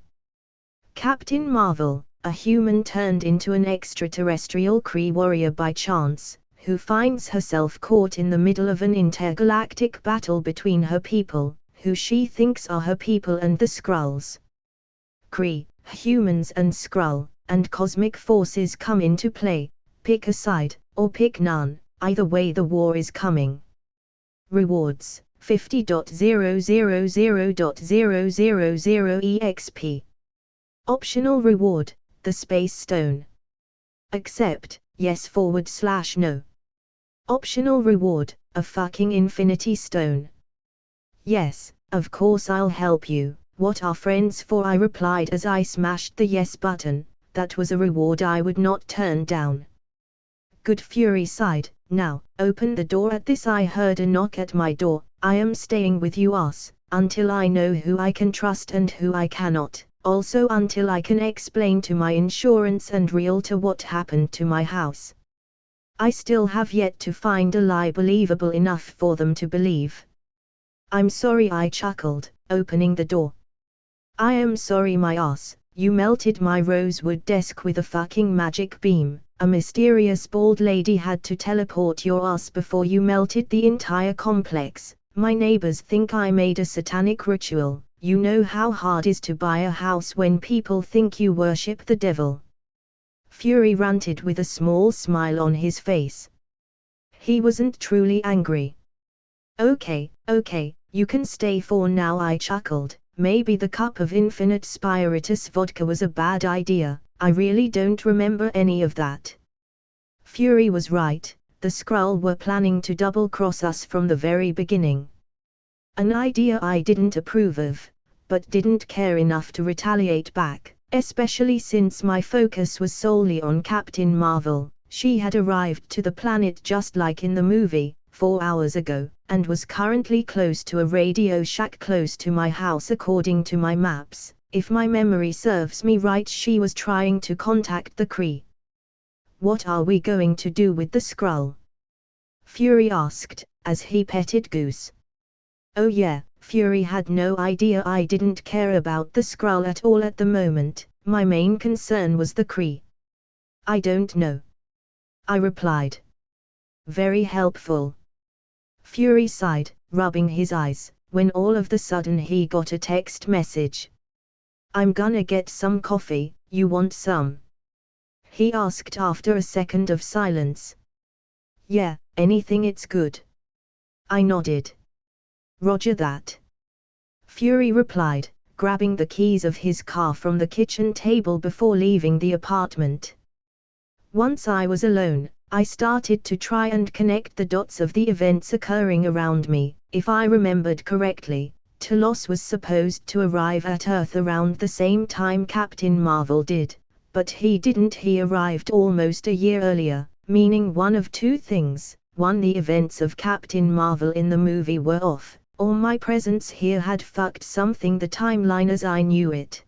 Captain Marvel, a human turned into an extraterrestrial Kree warrior by chance, who finds herself caught in the middle of an intergalactic battle between her people, who she thinks are her people, and the Skrulls. Kree, humans and Skrull, and cosmic forces come into play. Pick a side, or pick none, either way the war is coming. Rewards, 50.000.000 EXP. Optional reward, the Space Stone. Accept, yes/no. Optional reward, a fucking Infinity Stone. Yes, of course I'll help you, what are friends for? I replied as I smashed the yes button. That was a reward I would not turn down. Good, Fury sighed. Now, open the door. At this I heard a knock at my door. I am staying with you until I know who I can trust and who I cannot, also until I can explain to my insurance and realtor what happened to my house. I still have yet to find a lie believable enough for them to believe. I'm sorry, I chuckled, opening the door. I am sorry my ass, you melted my rosewood desk with a fucking magic beam. A mysterious bald lady had to teleport your ass before you melted the entire complex. My neighbors think I made a satanic ritual. You know how hard it is to buy a house when people think you worship the devil. Fury ranted with a small smile on his face. He wasn't truly angry. Okay, you can stay for now, I chuckled. Maybe the cup of infinite spiritus vodka was a bad idea. I really don't remember any of that. Fury was right, the Skrull were planning to double-cross us from the very beginning. An idea I didn't approve of, but didn't care enough to retaliate back, especially since my focus was solely on Captain Marvel. She had arrived to the planet just like in the movie, 4 hours ago, and was currently close to a radio shack close to my house according to my maps. If my memory serves me right, she was trying to contact the Kree. What are we going to do with the Skrull? Fury asked, as he petted Goose. Oh yeah, Fury had no idea I didn't care about the Skrull at all at the moment. My main concern was the Kree. I don't know, I replied. Very helpful. Fury sighed, rubbing his eyes, when all of the sudden he got a text message. I'm gonna get some coffee, you want some? He asked after a second of silence. Yeah, anything, it's good. I nodded. Roger that. Fury replied, grabbing the keys of his car from the kitchen table before leaving the apartment. Once I was alone, I started to try and connect the dots of the events occurring around me. If I remembered correctly, Talos was supposed to arrive at Earth around the same time Captain Marvel did, but he didn't. He arrived almost a year earlier, meaning one of two things: one, the events of Captain Marvel in the movie were off, or my presence here had fucked something the timeline as I knew it.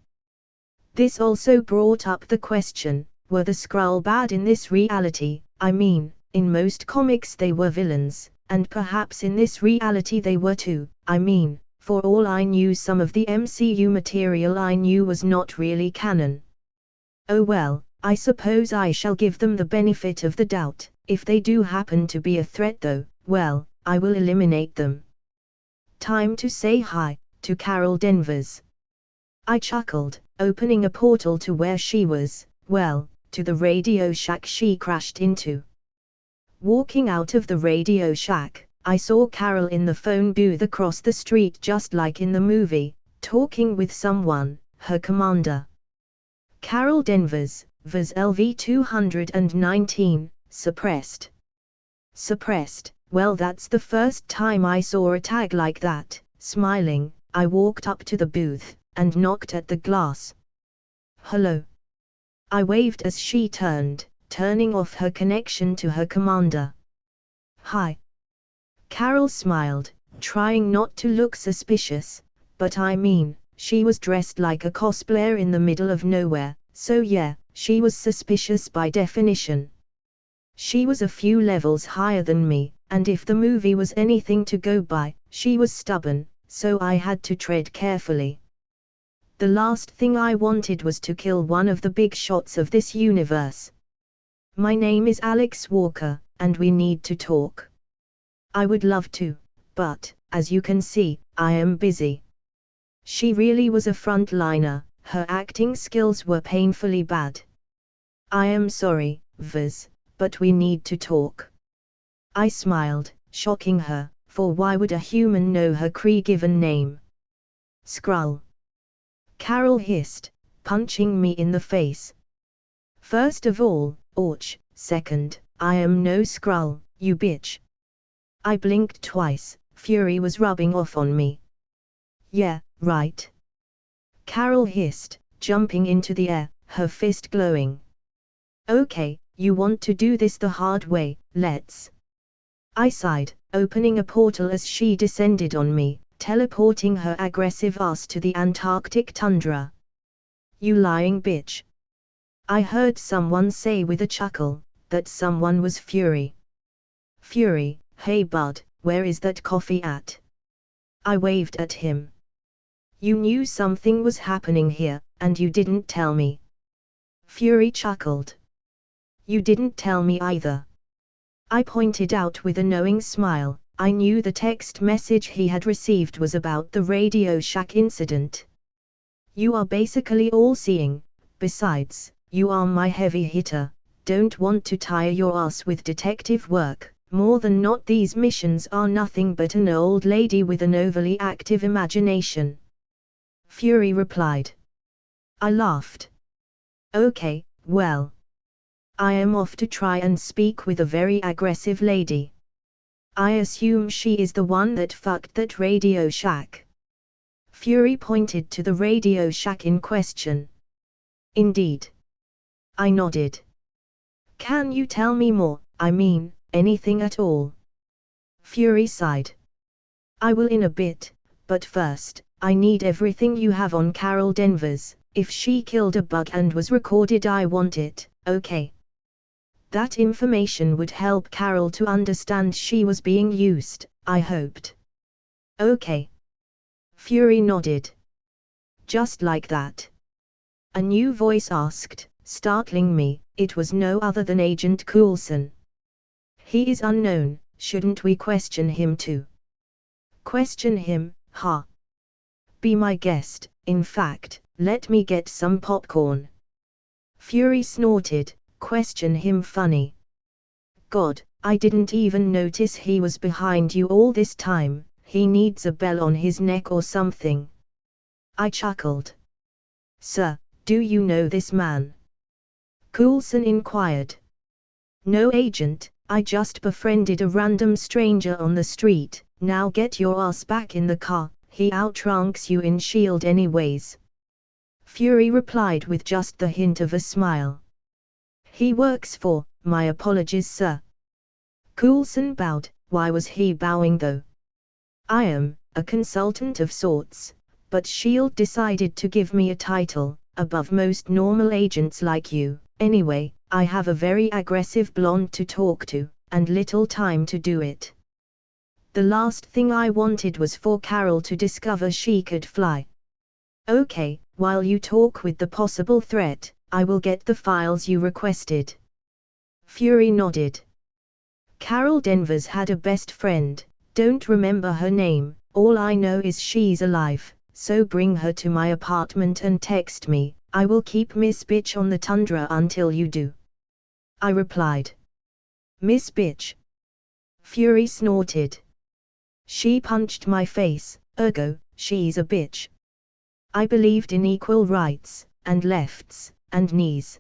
This also brought up the question, were the Skrull bad in this reality? I mean, in most comics they were villains, and perhaps in this reality they were too. I mean, for all I knew, some of the MCU material I knew was not really canon. Oh well, I suppose I shall give them the benefit of the doubt. If they do happen to be a threat though, well, I will eliminate them. Time to say hi to Carol Danvers. I chuckled, opening a portal to where she was, well, to the Radio Shack she crashed into. Walking out of the Radio Shack, I saw Carol in the phone booth across the street just like in the movie, talking with someone, her commander. Carol Danvers, Vs LV 219, suppressed. Suppressed, well that's the first time I saw a tag like that. Smiling, I walked up to the booth, and knocked at the glass. Hello. I waved as she turned, turning off her connection to her commander. Hi. Carol smiled, trying not to look suspicious, but I mean, she was dressed like a cosplayer in the middle of nowhere, so yeah, she was suspicious by definition. She was a few levels higher than me, and if the movie was anything to go by, she was stubborn, so I had to tread carefully. The last thing I wanted was to kill one of the big shots of this universe. My name is Alex Walker, and we need to talk. I would love to, but, as you can see, I am busy. She really was a frontliner, her acting skills were painfully bad. I am sorry, Vaz, but we need to talk. I smiled, shocking her, for why would a human know her Kree-given name? Skrull. Carol hissed, punching me in the face. First of all, ouch, second, I am no Skrull, you bitch. I blinked twice, fury was rubbing off on me. Yeah, right. Carol hissed, jumping into the air, her fist glowing. Okay, you want to do this the hard way, let's. I sighed, opening a portal as she descended on me, teleporting her aggressive ass to the Antarctic tundra. You lying bitch. I heard someone say with a chuckle, that someone was Fury. Fury, hey bud, where is that coffee at? I waved at him. You knew something was happening here, and you didn't tell me. Fury chuckled. You didn't tell me either. I pointed out with a knowing smile, I knew the text message he had received was about the Radio Shack incident. You are basically all-seeing, besides, you are my heavy hitter, don't want to tire your ass with detective work, more than not these missions are nothing but an old lady with an overly active imagination. Fury replied. I laughed. Okay, well. I am off to try and speak with a very aggressive lady. I assume she is the one that fucked that Radio Shack. Fury pointed to the Radio Shack in question. Indeed. I nodded. Can you tell me more, I mean, anything at all? Fury sighed. I will in a bit, but first, I need everything you have on Carol Danvers. If she killed a bug and was recorded, I want it, okay? That information would help Carol to understand she was being used, I hoped. Okay. Fury nodded. Just like that. A new voice asked, startling me, it was no other than Agent Coulson. He is unknown, shouldn't we question him too? Question him, huh? Be my guest, in fact, let me get some popcorn. Fury snorted, question him funny. God, I didn't even notice he was behind you all this time, he needs a bell on his neck or something. I chuckled. Sir, do you know this man? Coulson inquired. No agent, I just befriended a random stranger on the street, now get your ass back in the car, he outranks you in S.H.I.E.L.D. anyways. Fury replied with just the hint of a smile. He works for, my apologies sir. Coulson bowed, why was he bowing though? I am, a consultant of sorts, but S.H.I.E.L.D. decided to give me a title, above most normal agents like you, anyway, I have a very aggressive blonde to talk to, and little time to do it. The last thing I wanted was for Carol to discover she could fly. Okay, while you talk with the possible threat, I will get the files you requested. Fury nodded. Carol Danvers had a best friend, don't remember her name, all I know is she's alive, so bring her to my apartment and text me, I will keep Miss Bitch on the tundra until you do. I replied. Miss Bitch. Fury snorted. She punched my face, ergo, she's a bitch. I believed in equal rights, and lefts, and knees.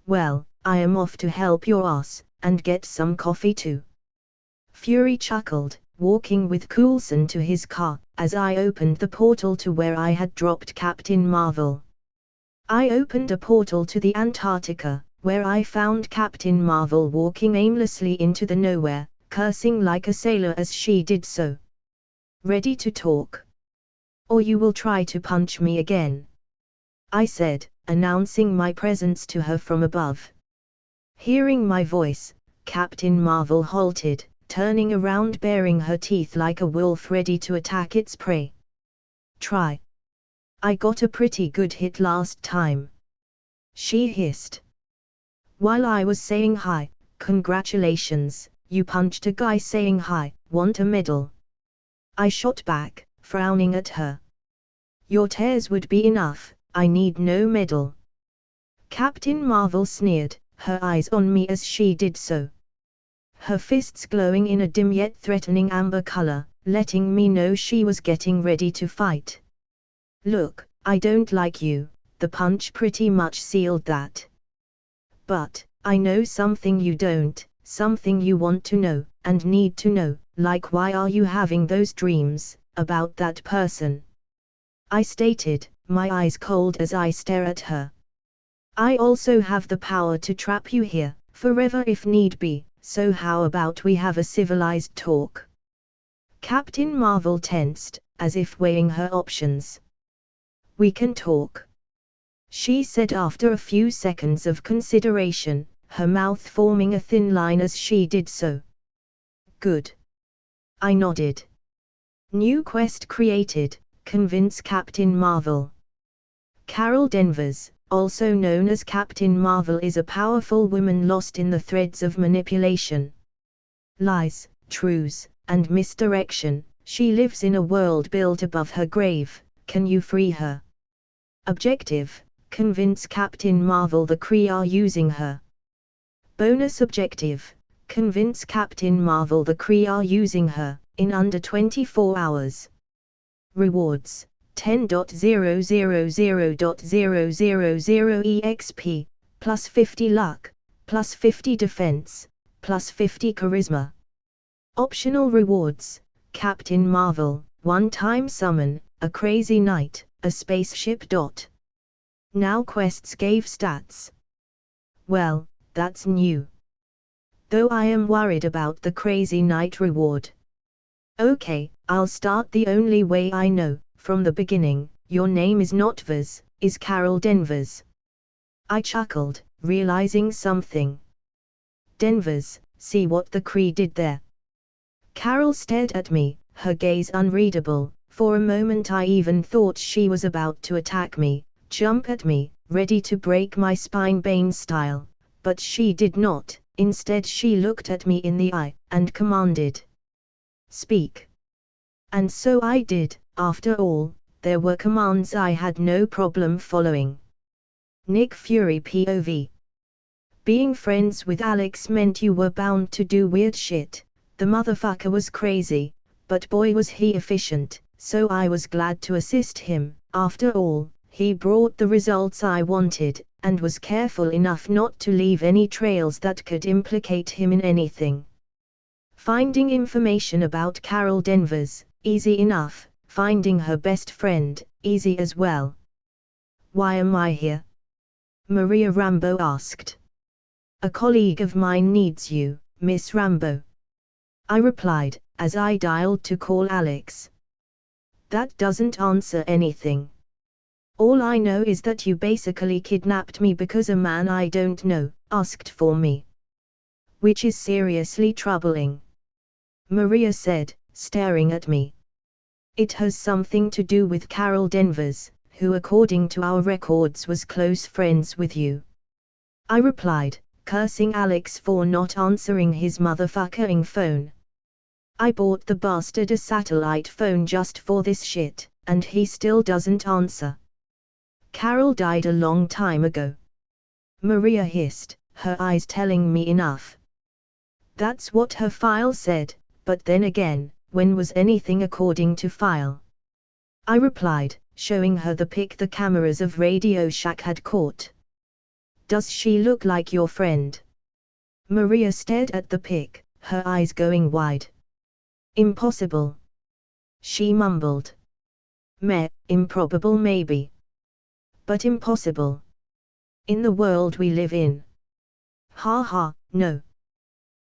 Well, I am off to help your ass, and get some coffee too. Fury chuckled, walking with Coulson to his car, as I opened the portal to where I had dropped Captain Marvel. I opened a portal to the Antarctica, where I found Captain Marvel walking aimlessly into the nowhere, cursing like a sailor as she did so. Ready to talk? Or you will try to punch me again? I said, announcing my presence to her from above. Hearing my voice, Captain Marvel halted, turning around baring her teeth like a wolf ready to attack its prey. Try. I got a pretty good hit last time. She hissed. While I was saying hi, congratulations, you punched a guy saying hi, want a medal? I shot back, frowning at her. Your tears would be enough, I need no medal. Captain Marvel sneered, her eyes on me as she did so. Her fists glowing in a dim yet threatening amber color, letting me know she was getting ready to fight. Look, I don't like you, the punch pretty much sealed that. But, I know something you don't, something you want to know, and need to know, like why are you having those dreams, about that person? I stated, my eyes cold as I stare at her. I also have the power to trap you here, forever if need be, so how about we have a civilized talk? Captain Marvel tensed, as if weighing her options. We can talk, she said after a few seconds of consideration, her mouth forming a thin line as she did so. Good. I nodded. New quest created, convince Captain Marvel. Carol Danvers, also known as Captain Marvel, is a powerful woman lost in the threads of manipulation, lies, truths, and misdirection. She lives in a world built above her grave. Can you free her? Objective: convince Captain Marvel the Kree are using her. Bonus objective: convince Captain Marvel the Kree are using her, in under 24 hours. Rewards: 10.000.000 EXP, plus 50 luck, plus 50 defense, plus 50 charisma. Optional rewards: Captain Marvel, one-time summon, a crazy knight, a spaceship. Now quests gave stats. Well, that's new. Though I am worried about the crazy knight reward. Okay, I'll start the only way I know. From the beginning, your name is not Vaz, is Carol Danvers. I chuckled, realizing something. Danvers, see what the Kree did there? Carol stared at me, her gaze unreadable. For a moment I even thought she was about to attack me, jump at me, ready to break my spine Bane style, but she did not. Instead she looked at me in the eye, and commanded. Speak. And so I did. After all, there were commands I had no problem following. Nick Fury POV. Being friends with Alex meant you were bound to do weird shit. The motherfucker was crazy, but boy was he efficient, so I was glad to assist him. After all, he brought the results I wanted, and was careful enough not to leave any trails that could implicate him in anything. Finding information about Carol Danvers, easy enough. Finding her best friend, easy as well. Why am I here? Maria Rambeau asked. A colleague of mine needs you, Miss Rambeau. I replied, as I dialed to call Alex. That doesn't answer anything. All I know is that you basically kidnapped me because a man I don't know asked for me. Which is seriously troubling. Maria said, staring at me. It has something to do with Carol Danvers, who according to our records was close friends with you. I replied, cursing Alex for not answering his motherfucking phone. I bought the bastard a satellite phone just for this shit, and he still doesn't answer. Carol died a long time ago. Maria hissed, her eyes telling me enough. That's what her file said, but then again, when was anything according to file? I replied, showing her the pic the cameras of Radio Shack had caught. Does she look like your friend? Maria stared at the pic, her eyes going wide. Impossible. She mumbled. Meh, improbable maybe. But impossible. In the world we live in. Ha ha, no.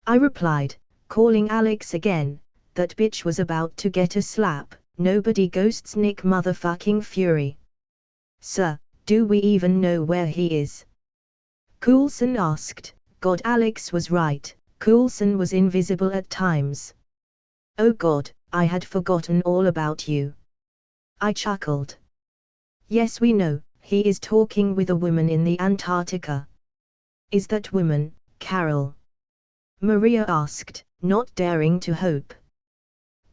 I replied, calling Alex again. That bitch was about to get a slap. Nobody ghosts Nick motherfucking Fury. Sir, do we even know where he is? Coulson asked. God, Alex was right. Coulson was invisible at times. Oh God, I had forgotten all about you. I chuckled. Yes, we know, he is talking with a woman in the Antarctica. Is that woman, Carol? Maria asked, not daring to hope.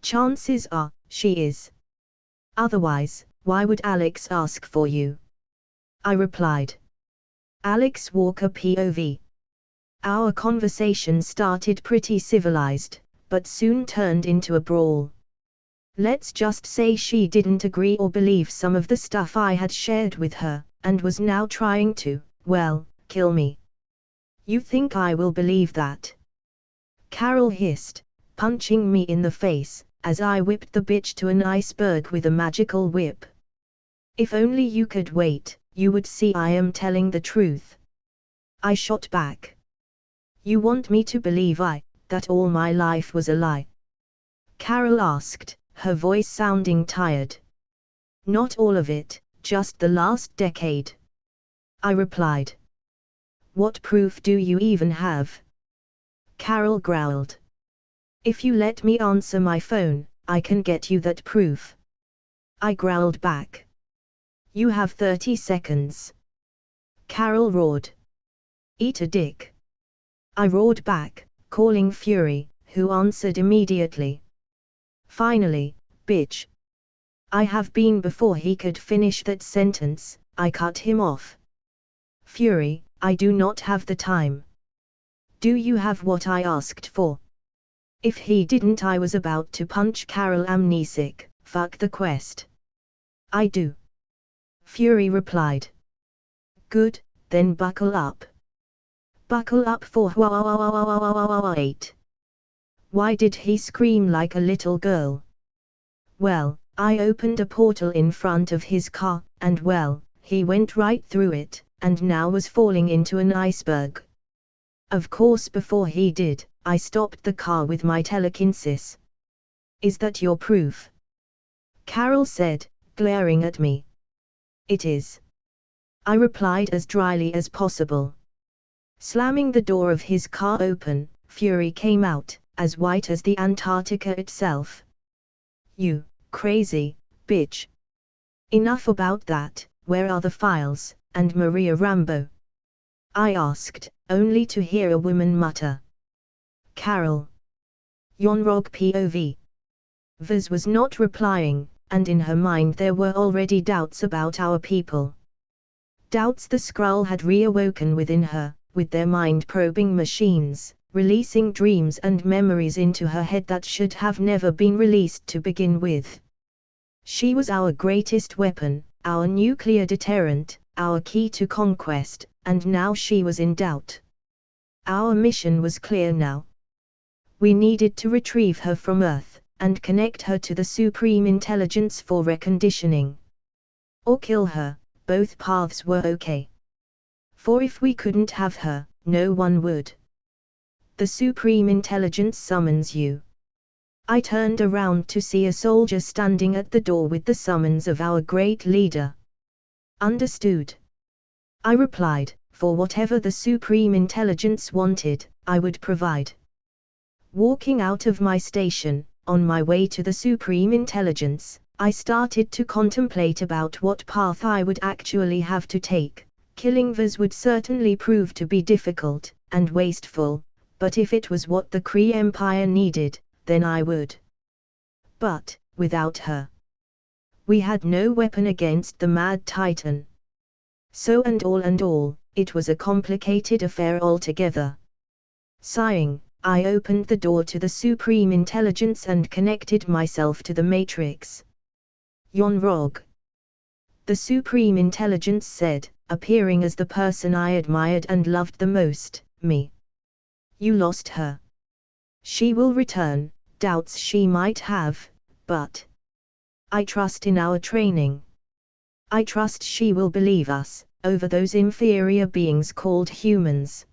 Chances are, she is. Otherwise, why would Alex ask for you? I replied. Alex Walker POV. Our conversation started pretty civilized, but soon turned into a brawl. Let's just say she didn't agree or believe some of the stuff I had shared with her, and was now trying to, well, kill me. You think I will believe that? Carol hissed, punching me in the face, as I whipped the bitch to an iceberg with a magical whip. If only you could wait, you would see I am telling the truth. I shot back. You want me to believe that all my life was a lie? Carol asked, her voice sounding tired. Not all of it, just the last decade. I replied. What proof do you even have? Carol growled. If you let me answer my phone, I can get you that proof. I growled back. You have 30 seconds. Carol roared. Eat a dick. I roared back, calling fury, who answered immediately. Finally, bitch. I have been. Before he could finish that sentence, I cut him off. Fury, I do not have the time. Do you have what I asked for? If he didn't, I was about to punch Carol amnesic. Fuck the quest. I do. Fury replied. Good, then buckle up. Buckle up for wait. Why did he scream like a little girl? Well, I opened a portal in front of his car, and well, he went right through it, and now was falling into an iceberg. Of course, before he did, I stopped the car with my telekinesis. Is that your proof? Carol said, glaring at me. It is. I replied as dryly as possible. Slamming the door of his car open, Fury came out, as white as the Antarctica itself. You crazy bitch. Enough about that, where are the files, and Maria Rambo? I asked, only to hear a woman mutter. Carol. Yonrog POV. Viz was not replying, and in her mind there were already doubts about our people. Doubts the Skrull had reawoken within her, with their mind-probing machines, releasing dreams and memories into her head that should have never been released to begin with. She was our greatest weapon, our nuclear deterrent, our key to conquest, and now she was in doubt. Our mission was clear now. We needed to retrieve her from Earth, and connect her to the Supreme Intelligence for reconditioning. Or kill her, both paths were okay. For if we couldn't have her, no one would. The Supreme Intelligence summons you. I turned around to see a soldier standing at the door with the summons of our great leader. Understood. I replied, for whatever the Supreme Intelligence wanted, I would provide. Walking out of my station, on my way to the Supreme Intelligence, I started to contemplate about what path I would actually have to take. Killing Viz would certainly prove to be difficult, and wasteful, but if it was what the Kree Empire needed, then I would. But, without her, we had no weapon against the Mad Titan. So and all, it was a complicated affair altogether. Sighing, I opened the door to the Supreme Intelligence and connected myself to the Matrix. Yonrog. The Supreme Intelligence said, appearing as the person I admired and loved the most, me. You lost her. She will return, doubts she might have, but I trust in our training. I trust she will believe us, over those inferior beings called humans.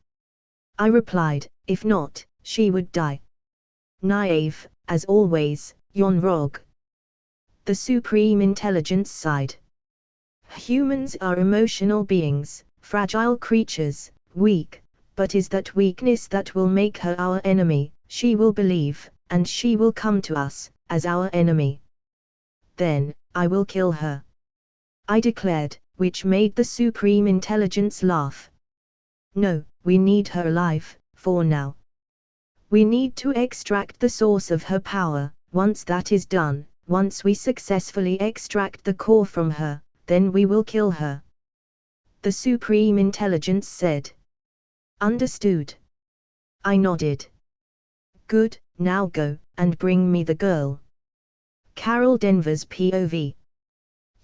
I replied, if not, she would die. Naive, as always, Yonrog. The Supreme Intelligence sighed. Humans are emotional beings, fragile creatures, weak, but is that weakness that will make her our enemy. She will believe, and she will come to us, as our enemy. Then, I will kill her, I declared, which made the Supreme Intelligence laugh. No, we need her alive, for now. We need to extract the source of her power. Once that is done, once we successfully extract the core from her, then we will kill her. The Supreme Intelligence said. Understood. I nodded. Good, now go, and bring me the girl. Carol Denver's POV.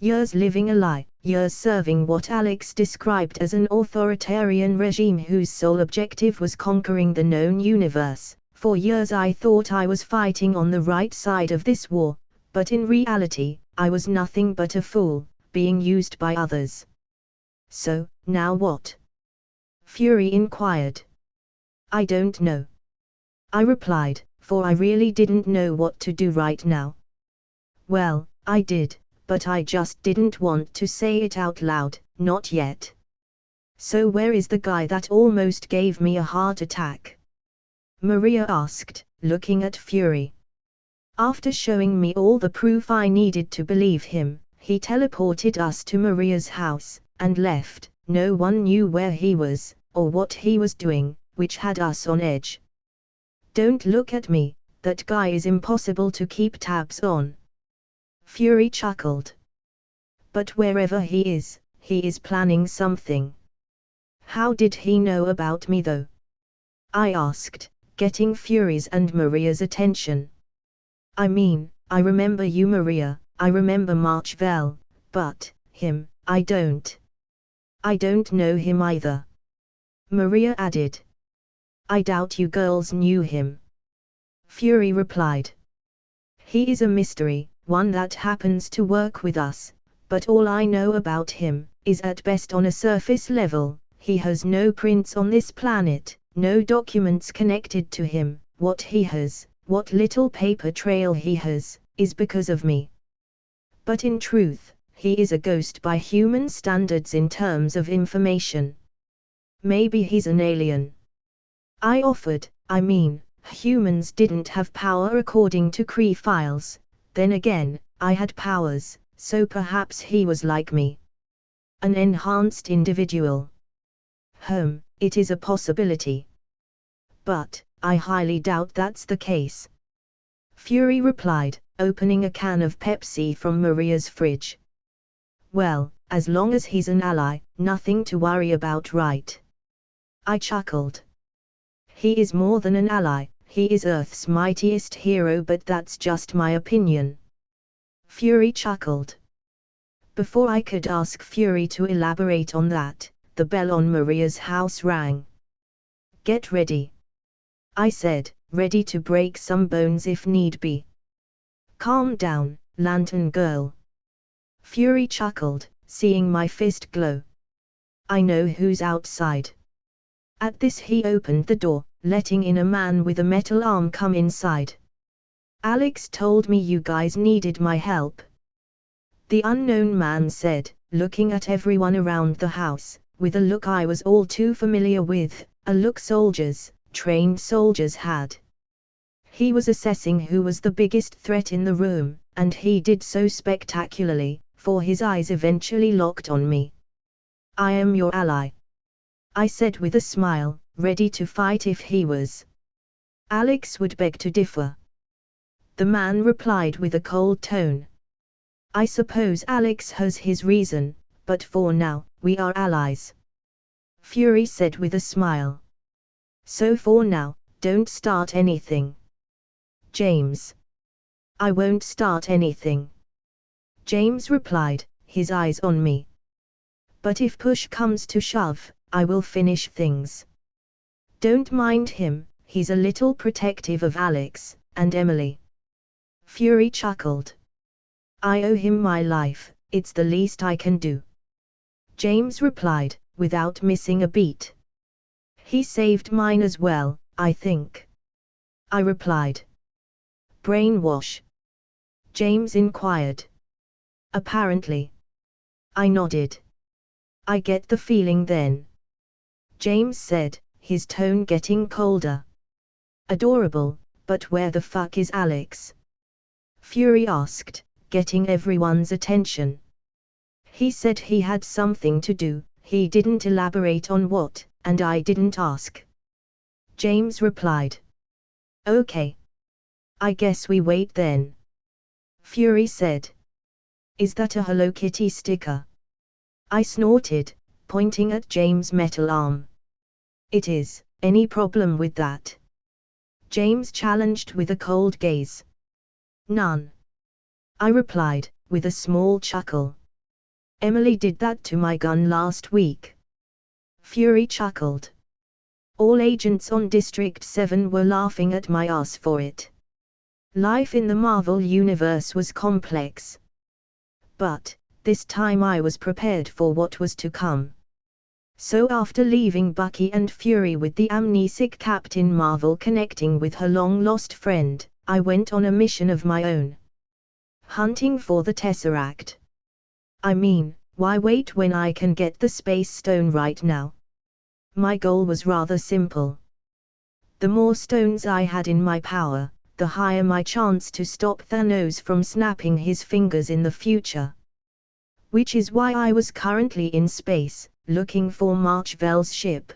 Years living a lie, years serving what Alex described as an authoritarian regime whose sole objective was conquering the known universe. For years I thought I was fighting on the right side of this war, but in reality, I was nothing but a fool, being used by others. So, now what? Fury inquired. I don't know. I replied, for I really didn't know what to do right now. Well, I did, but I just didn't want to say it out loud, not yet. So where is the guy that almost gave me a heart attack? Maria asked, looking at Fury. After showing me all the proof I needed to believe him, he teleported us to Maria's house, and left. No one knew where he was, or what he was doing, which had us on edge. Don't look at me, that guy is impossible to keep tabs on. Fury chuckled. But wherever he is planning something. How did he know about me though? I asked, getting Fury's and Maria's attention. I mean, I remember you Maria, I remember Marchville, but, him, I don't. I don't know him either. Maria added. I doubt you girls knew him. Fury replied. He is a mystery, one that happens to work with us, but all I know about him is at best on a surface level. He has no prints on this planet, no documents connected to him. What he has, what little paper trail he has, is because of me. But in truth, he is a ghost by human standards in terms of information. Maybe he's an alien. I offered. I mean, humans didn't have power according to Kree files. Then again, I had powers, so perhaps he was like me. An enhanced individual. It is a possibility. But, I highly doubt that's the case. Fury replied, opening a can of Pepsi from Maria's fridge. Well, as long as he's an ally, nothing to worry about, right? I chuckled. He is more than an ally, he is Earth's mightiest hero, but that's just my opinion. Fury chuckled. Before I could ask Fury to elaborate on that, the bell on Maria's house rang. Get ready, I said, ready to break some bones if need be. Calm down, Lantern Girl. Fury chuckled, seeing my fist glow. I know who's outside. At this he opened the door, letting in a man with a metal arm come inside. Alex told me you guys needed my help. The unknown man said, looking at everyone around the house, with a look I was all too familiar with, a look trained soldiers had. He was assessing who was the biggest threat in the room, and he did so spectacularly, for his eyes eventually locked on me. I am your ally, I said with a smile, ready to fight if he was. Alex would beg to differ. The man replied with a cold tone. I suppose Alex has his reason, but for now, we are allies. Fury said with a smile. So for now, don't start anything. James. I won't start anything. James replied, his eyes on me. But if push comes to shove, I will finish things. Don't mind him, he's a little protective of Alex and Emily. Fury chuckled. I owe him my life, it's the least I can do. James replied, without missing a beat. He saved mine as well, I think. I replied. Brainwash? James inquired. Apparently. I nodded. I get the feeling then. James said, his tone getting colder. Adorable, but where the fuck is Alex? Fury asked, getting everyone's attention. He said he had something to do, he didn't elaborate on what, and I didn't ask. James replied. Okay. I guess we wait then. Fury said. Is that a Hello Kitty sticker? I snorted, pointing at James' metal arm. It is. Any problem with that? James challenged with a cold gaze. None. I replied, with a small chuckle. Emily did that to my gun last week. Fury chuckled. All agents on District 7 were laughing at my ass for it. Life in the Marvel Universe was complex. But, this time I was prepared for what was to come. So after leaving Bucky and Fury with the amnesic Captain Marvel connecting with her long-lost friend, I went on a mission of my own. Hunting for the Tesseract. I mean, why wait when I can get the Space Stone right now? My goal was rather simple. The more stones I had in my power, the higher my chance to stop Thanos from snapping his fingers in the future. Which is why I was currently in space, looking for March-Vell's ship.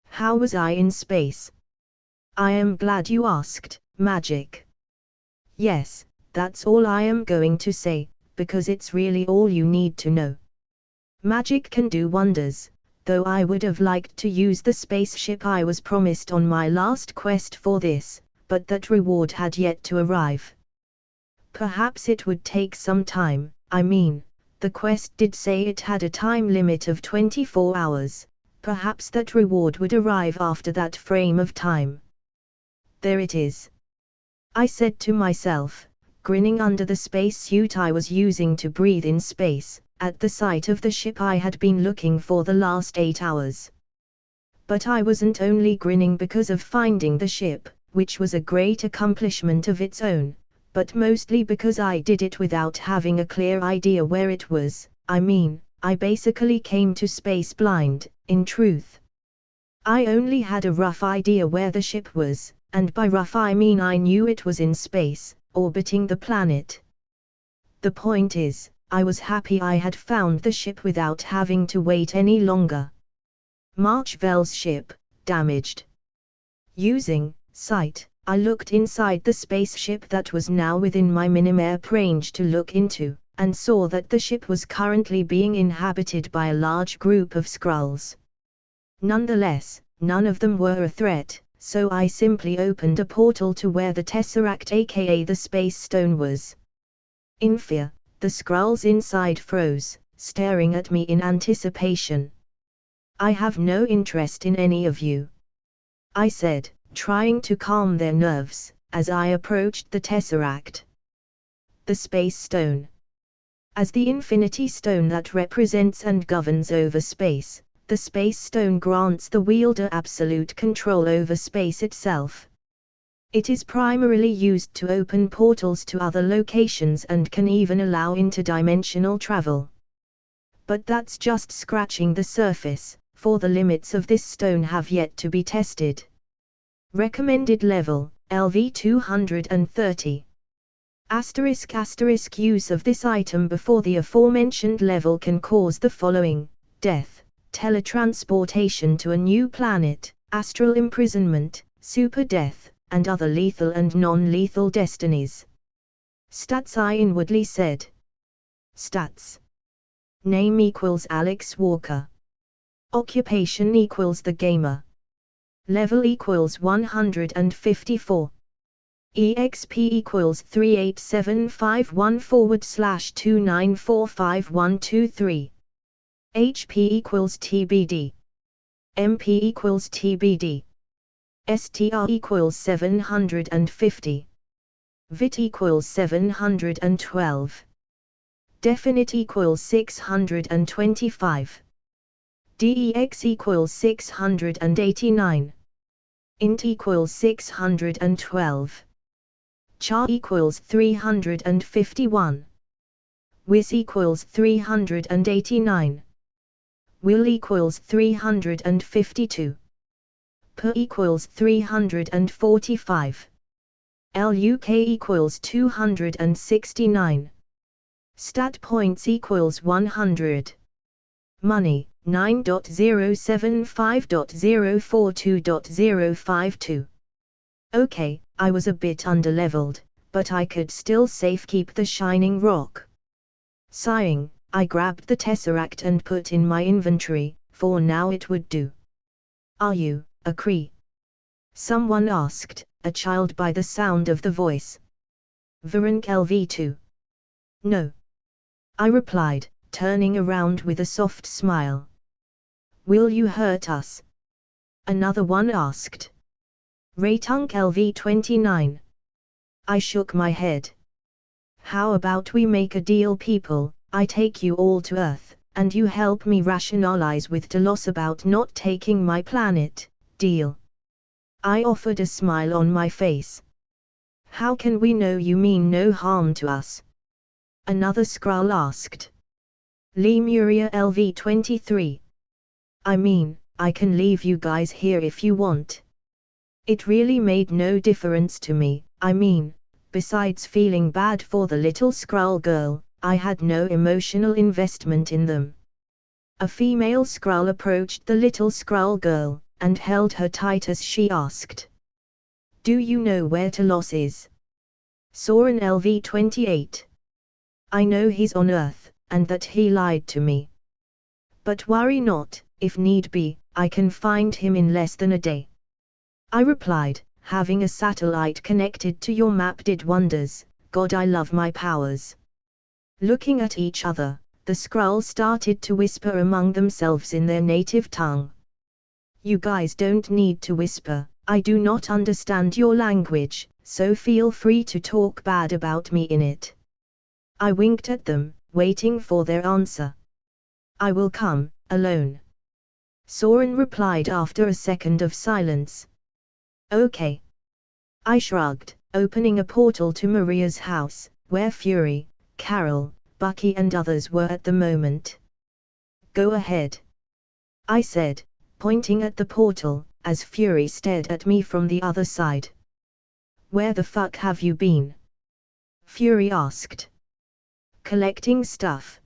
How was I in space? I am glad you asked, Magic. Yes, that's all I am going to say, because it's really all you need to know. Magic can do wonders, though I would have liked to use the spaceship I was promised on my last quest for this, but that reward had yet to arrive. Perhaps it would take some time, I mean, the quest did say it had a time limit of 24 hours, perhaps that reward would arrive after that frame of time. There it is. I said to myself, grinning under the spacesuit I was using to breathe in space, at the sight of the ship I had been looking for the last 8 hours. But I wasn't only grinning because of finding the ship, which was a great accomplishment of its own, but mostly because I did it without having a clear idea where it was. I mean, I basically came to space blind, in truth. I only had a rough idea where the ship was, and by rough I mean I knew it was in space, orbiting the planet. The point is, I was happy I had found the ship without having to wait any longer. March-Vell's ship, damaged. Using sight, I looked inside the spaceship that was now within my minimap range to look into, and saw that the ship was currently being inhabited by a large group of Skrulls. Nonetheless, none of them were a threat, so I simply opened a portal to where the Tesseract aka the Space Stone was. In fear, the Skrulls inside froze, staring at me in anticipation. I have no interest in any of you, I said, trying to calm their nerves, as I approached the Tesseract. The Space Stone. As the Infinity Stone that represents and governs over space, the Space Stone grants the wielder absolute control over space itself. It is primarily used to open portals to other locations and can even allow interdimensional travel. But that's just scratching the surface, for the limits of this stone have yet to be tested. Recommended level, LV 230. *** Use of this item before the aforementioned level can cause the following: death, teletransportation to a new planet, astral imprisonment, super death, and other lethal and non-lethal destinies. Stats. I inwardly said. Stats. Name equals Alex Walker. Occupation equals the gamer. Level equals 154. EXP equals 38751/2945123. HP equals TBD. MP equals TBD. STR equals 750. VIT equals 712. Definite equals 625. DEX equals 689. Int equals 612. Char equals 351. Wiz equals 389. Will equals 352. P equals 345. LUK equals 269. Stat points equals 100. Money, 9.075.042.052. Okay, I was a bit underleveled, but I could still safe keep the shining rock. Sighing, I grabbed the tesseract and put in my inventory, for now it would do. Are you a Kree? Someone asked, a child by the sound of the voice. Varank LV2. No. I replied, turning around with a soft smile. Will you hurt us? Another one asked. Raytunk LV29. I shook my head. How about we make a deal, people? I take you all to Earth, and you help me rationalize with Delos about not taking my planet. Deal? I offered a smile on my face. How can we know you mean no harm to us? Another Skrull asked. Lemuria LV23. I mean, I can leave you guys here if you want. It really made no difference to me. I mean, besides feeling bad for the little Skrull girl, I had no emotional investment in them. A female Skrull approached the little Skrull girl, and held her tight as she asked. Do you know where Telos is? Soren LV28. I know he's on Earth, and that he lied to me. But worry not, if need be, I can find him in less than a day. I replied, having a satellite connected to your map did wonders. God, I love my powers. Looking at each other, the Skrulls started to whisper among themselves in their native tongue. You guys don't need to whisper, I do not understand your language, so feel free to talk bad about me in it. I winked at them, waiting for their answer. I will come, alone. Soren replied after a second of silence. Okay. I shrugged, opening a portal to Maria's house, where Fury, Carol, Bucky and others were at the moment. Go ahead. I said, pointing at the portal, as Fury stared at me from the other side. Where the fuck have you been? Fury asked. Collecting stuff.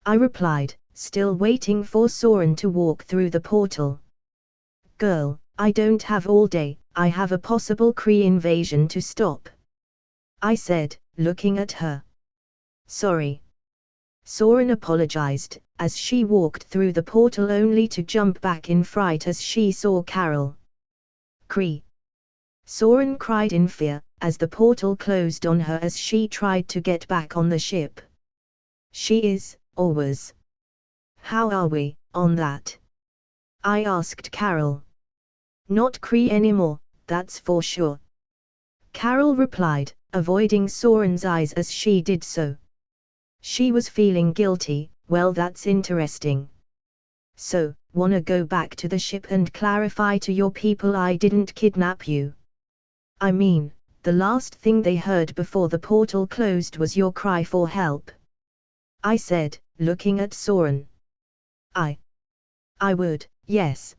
I replied, still waiting for Soren to walk through the portal. Girl, I don't have all day, I have a possible Kree invasion to stop. I said, looking at her. Sorry. Soren apologized, as she walked through the portal only to jump back in fright as she saw Carol. Kree. Soren cried in fear, as the portal closed on her as she tried to get back on the ship. She is, or was. How are we, on that? I asked Carol. Not Kree anymore, that's for sure. Carol replied, avoiding Soren's eyes as she did so. She was feeling guilty. Well, that's interesting. So, wanna go back to the ship and clarify to your people I didn't kidnap you? I mean, the last thing they heard before the portal closed was your cry for help. I said, looking at Soren. I would, yes.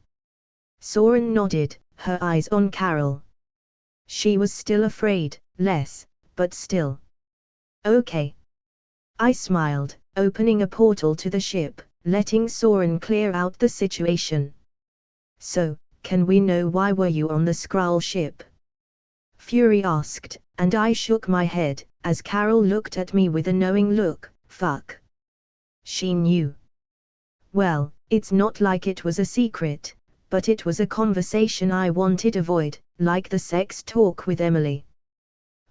Soren nodded, her eyes on Carol. She was still afraid, less, but still. Okay. I smiled, opening a portal to the ship, letting Soren clear out the situation. So, can we know why were you on the Skrull ship? Fury asked, and I shook my head, as Carol looked at me with a knowing look. Fuck. She knew. Well, it's not like it was a secret, but it was a conversation I wanted to avoid, like the sex talk with Emily.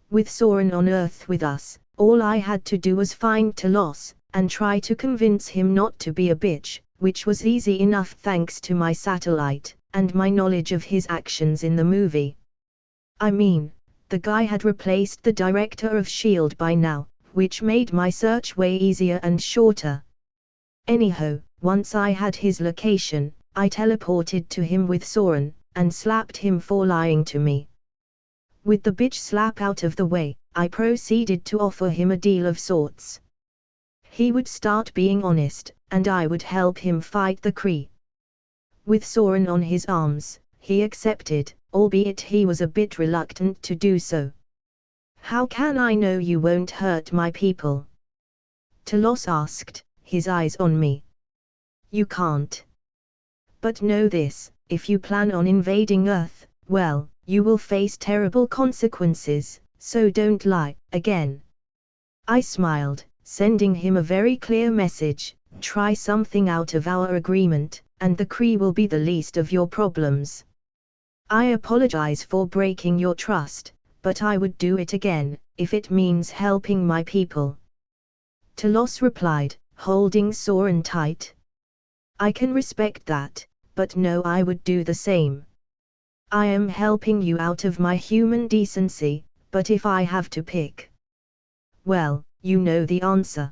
With Soren on Earth with us, all I had to do was find Telos, and try to convince him not to be a bitch, which was easy enough thanks to my satellite, and my knowledge of his actions in the movie. I mean, the guy had replaced the director of S.H.I.E.L.D. by now, which made my search way easier and shorter. Anyhow, once I had his location, I teleported to him with Soren, and slapped him for lying to me. With the bitch slap out of the way, I proceeded to offer him a deal of sorts. He would start being honest, and I would help him fight the Kree. With Soren on his arms, he accepted, albeit he was a bit reluctant to do so. How can I know you won't hurt my people? Telos asked, his eyes on me. You can't. But know this, if you plan on invading Earth, well, you will face terrible consequences, so don't lie, again. I smiled, sending him a very clear message: try something out of our agreement, and the Kree will be the least of your problems. I apologize for breaking your trust, but I would do it again, if it means helping my people. Telos replied, holding Soren tight. I can respect that, but no, I would do the same. I am helping you out of my human decency, but if I have to pick, well, you know the answer.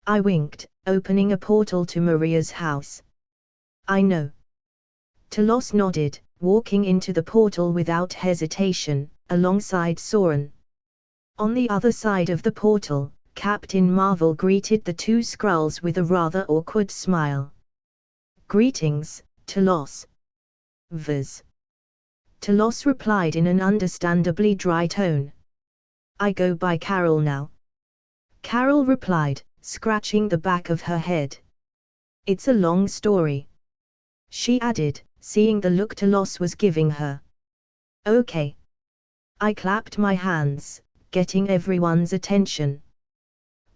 I winked, opening a portal to Maria's house. I know. Telos nodded, walking into the portal without hesitation, alongside Soren. On the other side of the portal, Captain Marvel greeted the two Skrulls with a rather awkward smile. Greetings, Telos. Vaz. Telos replied in an understandably dry tone. I go by Carol now. Carol replied, scratching the back of her head. It's a long story. She added, seeing the look Telos was giving her. Okay. I clapped my hands, getting everyone's attention.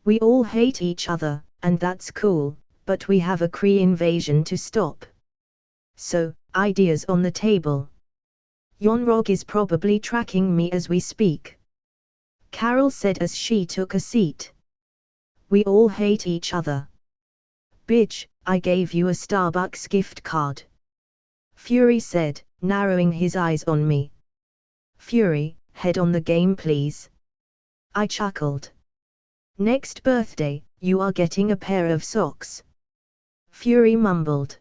We all hate each other, and that's cool, but we have a Kree invasion to stop. So, ideas on the table. Yon-Rogg is probably tracking me as we speak. Carol said as she took a seat. We all hate each other. Bitch, I gave you a Starbucks gift card. Fury said, narrowing his eyes on me. Fury, head on the game please. I chuckled. Next birthday, you are getting a pair of socks. Fury mumbled.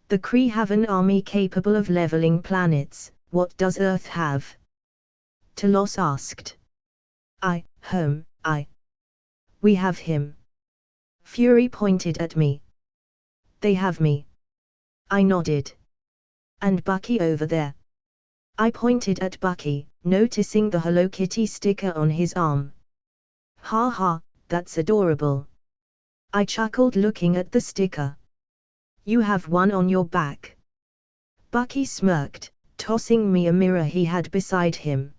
The Kree have an army capable of leveling planets, what does Earth have? Telos asked. We have him. Fury pointed at me. They have me. I nodded. And Bucky over there. I pointed at Bucky, noticing the Hello Kitty sticker on his arm. Ha ha, that's adorable. I chuckled looking at the sticker. You have one on your back. Bucky smirked, tossing me a mirror he had beside him.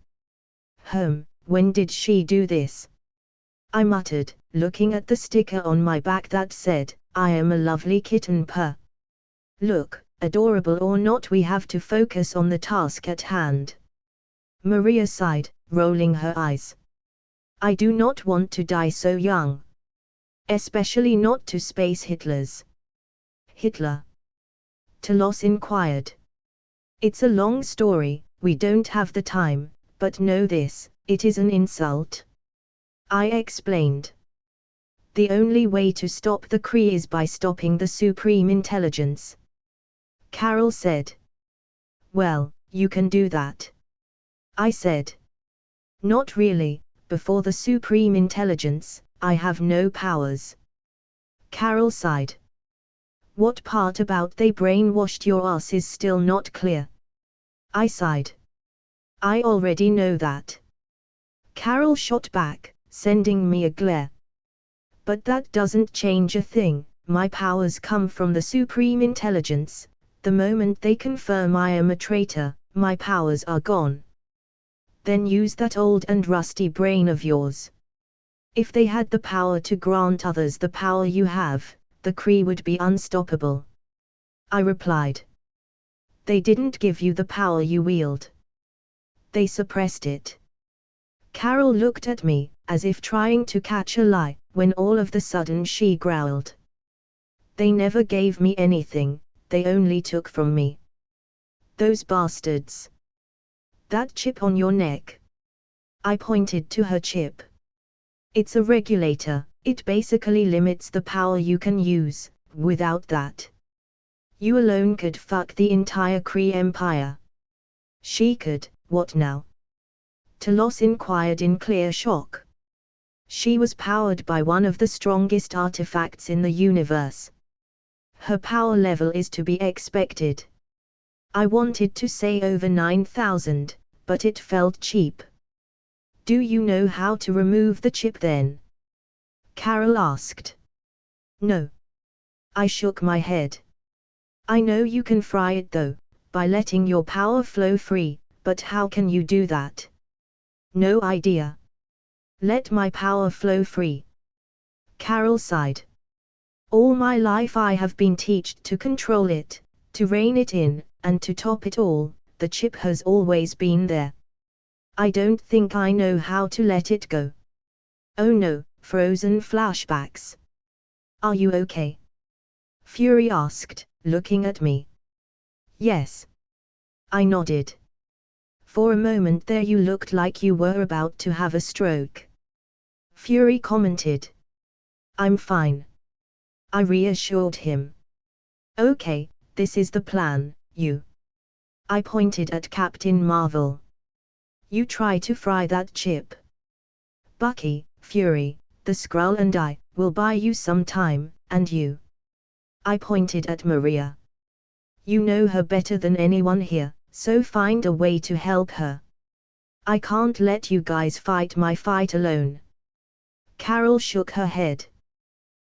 When did she do this? I muttered, looking at the sticker on my back that said, I am a lovely kitten purr. Look, adorable or not, we have to focus on the task at hand. Maria sighed, rolling her eyes. I do not want to die so young. Especially not to space Hitlers. Hitler? Telos inquired. It's a long story, we don't have the time, but know this, it is an insult. I explained. The only way to stop the Kree is by stopping the Supreme Intelligence. Carol said. Well, you can do that. I said. Not really, before the Supreme Intelligence, I have no powers. Carol sighed. What part about they brainwashed your ass is still not clear. I sighed. I already know that. Carol shot back, sending me a glare. But that doesn't change a thing, my powers come from the Supreme Intelligence. The moment they confirm I am a traitor, my powers are gone. Then use that old and rusty brain of yours. If they had the power to grant others the power you have, the Kree would be unstoppable. I replied. They didn't give you the power you wield. They suppressed it. Carol looked at me, as if trying to catch a lie, when all of the sudden she growled. They never gave me anything, they only took from me. Those bastards. That chip on your neck. I pointed to her chip. It's a regulator, it basically limits the power you can use. Without that, you alone could fuck the entire Kree Empire. She could, what now? Telos inquired in clear shock. She was powered by one of the strongest artifacts in the universe. Her power level is to be expected. I wanted to say over 9,000, but it felt cheap. Do you know how to remove the chip then? Carol asked. No. I shook my head. I know you can fry it though, by letting your power flow free, but how can you do that? No idea. Let my power flow free. Carol sighed. All my life I have been taught to control it, to rein it in, and to top it all, the chip has always been there. I don't think I know how to let it go. Oh no, frozen flashbacks. Are you okay? Fury asked, looking at me. Yes. I nodded. For a moment there you looked like you were about to have a stroke. Fury commented. I'm fine. I reassured him. Okay, this is the plan, you. I pointed at Captain Marvel. You try to fry that chip. Bucky, Fury, the Skrull and I will buy you some time, and you. I pointed at Maria. You know her better than anyone here, so find a way to help her. I can't let you guys fight my fight alone. Carol shook her head.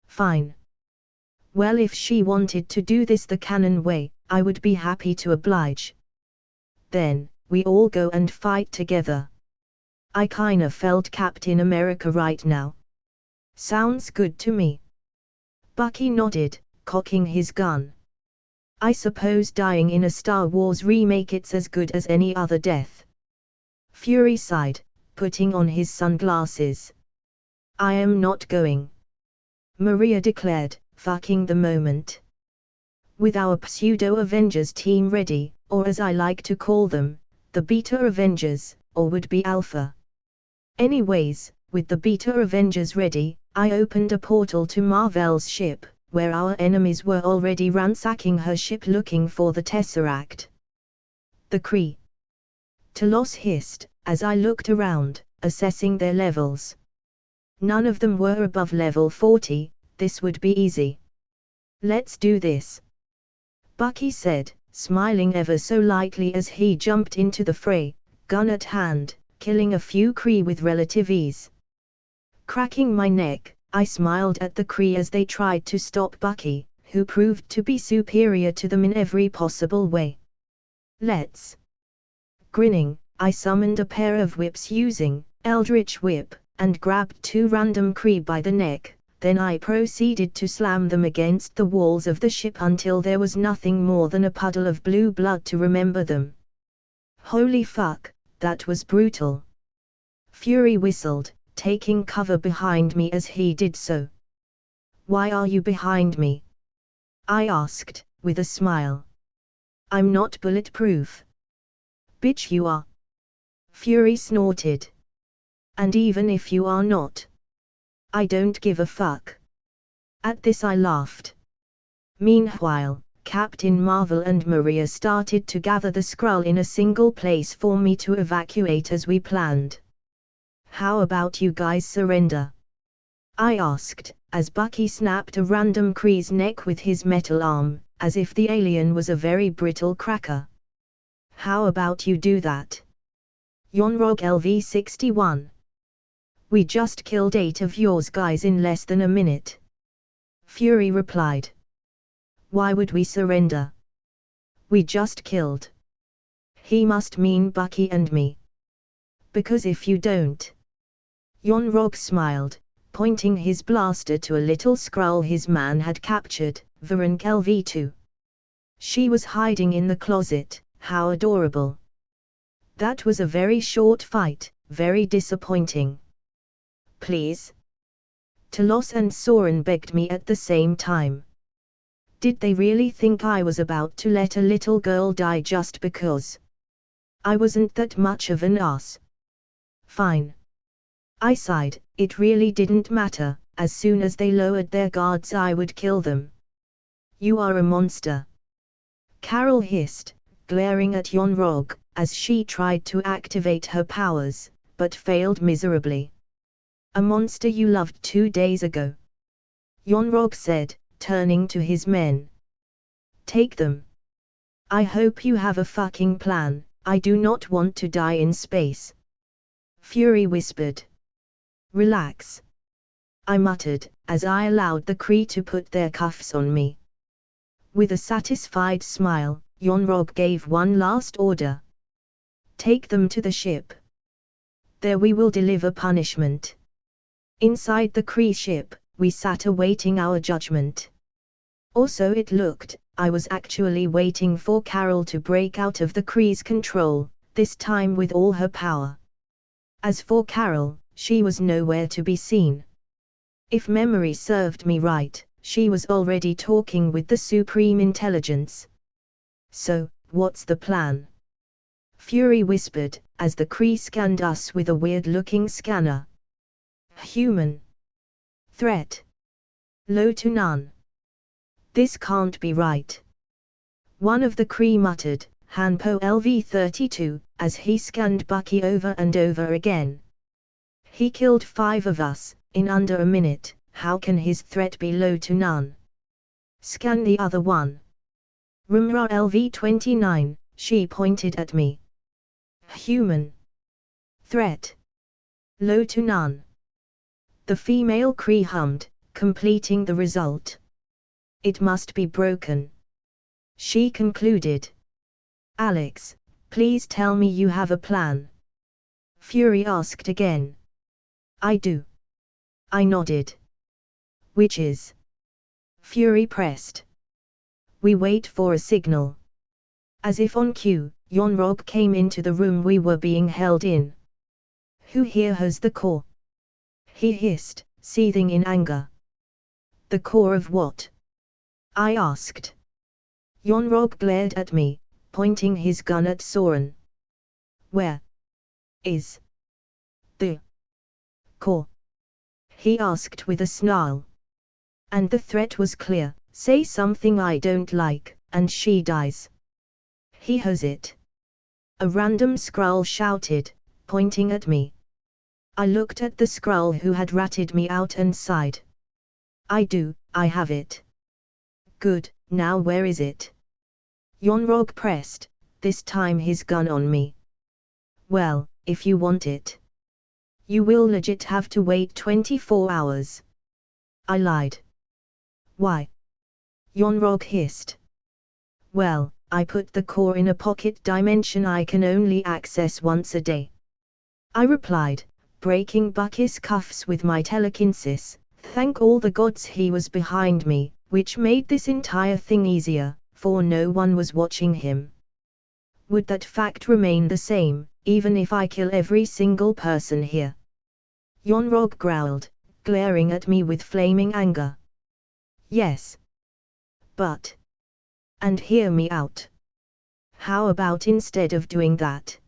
Fine. Well, if she wanted to do this the canon way, I would be happy to oblige. Then, we all go and fight together. I kinda felt Captain America right now. Sounds good to me. Bucky nodded, cocking his gun. I suppose dying in a Star Wars remake it's as good as any other death. Fury sighed, putting on his sunglasses. I am not going. Maria declared, fucking the moment. With our pseudo-Avengers team ready, or as I like to call them, the Beta Avengers, or would-be Alpha. Anyways, with the Beta Avengers ready, I opened a portal to Marvel's ship, where our enemies were already ransacking her ship looking for the Tesseract. The Kree. Talos hissed, as I looked around, assessing their levels. None of them were above level 40, this would be easy. Let's do this. Bucky said, smiling ever so lightly as he jumped into the fray, gun at hand, killing a few Kree with relative ease. Cracking my neck, I smiled at the Kree as they tried to stop Bucky, who proved to be superior to them in every possible way. Let's. Grinning, I summoned a pair of whips using Eldritch Whip, and grabbed two random Kree by the neck, then I proceeded to slam them against the walls of the ship until there was nothing more than a puddle of blue blood to remember them. Holy fuck, that was brutal. Fury whistled, taking cover behind me as he did so. Why are you behind me? I asked, with a smile. I'm not bulletproof. Bitch, you are. Fury snorted. And even if you are not, I don't give a fuck. At this I laughed. Meanwhile, Captain Marvel and Maria started to gather the Skrull in a single place for me to evacuate as we planned. How about you guys surrender? I asked, as Bucky snapped a random Kree's neck with his metal arm, as if the alien was a very brittle cracker. How about you do that? Yonrog LV-61. We just killed 8 of yours guys in less than a minute. Fury replied. Why would we surrender? We just killed. He must mean Bucky and me. Because if you don't. Yonrog smiled, pointing his blaster to a little Skrull his man had captured, Varank LV-2. She was hiding in the closet, how adorable. That was a very short fight, very disappointing. Please? Talos and Soren begged me at the same time. Did they really think I was about to let a little girl die just because? I wasn't that much of an ass. Fine. I sighed, it really didn't matter, as soon as they lowered their guards I would kill them. You are a monster. Carol hissed, glaring at Yonrog, as she tried to activate her powers, but failed miserably. A monster you loved 2 days ago. Yonrog said, turning to his men. Take them. I hope you have a fucking plan, I do not want to die in space. Fury whispered. Relax. I muttered, as I allowed the Kree to put their cuffs on me. With a satisfied smile, Yon-Rogg gave one last order. Take them to the ship. There we will deliver punishment. Inside the Kree ship, we sat awaiting our judgment. Also it looked, I was actually waiting for Carol to break out of the Kree's control, this time with all her power. As for Carol, she was nowhere to be seen. If memory served me right, she was already talking with the Supreme Intelligence. So, what's the plan? Fury whispered, as the Kree scanned us with a weird-looking scanner. Human. Threat. Low to none. This can't be right. One of the Kree muttered, Hanpo LV-32, as he scanned Bucky over and over again. He killed 5 of us, in under a minute, how can his threat be low to none? Scan the other one. Rumra LV-29, she pointed at me. Human. Threat. Low to none. The female Kree hummed, completing the result. It must be broken. She concluded. Alex, please tell me you have a plan. Fury asked again. I do. I nodded. Which is? Fury pressed. We wait for a signal. As if on cue, Yon-Rogg came into the room we were being held in. Who here has the core? He hissed, seething in anger. The core of what? I asked. Yon-Rogg glared at me, pointing his gun at Soren. Where is the core? He asked with a snarl. And the threat was clear, say something I don't like, and she dies. He has it. A random Skrull shouted, pointing at me. I looked at the Skrull who had ratted me out and sighed. I do, I have it. Good, now where is it? Yon-Rogg pressed, this time his gun on me. Well, if you want it. You will legit have to wait 24 hours. I lied. Why? Yon-Rogg hissed. Well, I put the core in a pocket dimension I can only access once a day. I replied, breaking Bucky's cuffs with my telekinesis, thank all the gods he was behind me, which made this entire thing easier, for no one was watching him. Would that fact remain the same, even if I kill every single person here? Yon-Rogg growled, glaring at me with flaming anger. Yes. But. And hear me out. How about instead of doing that?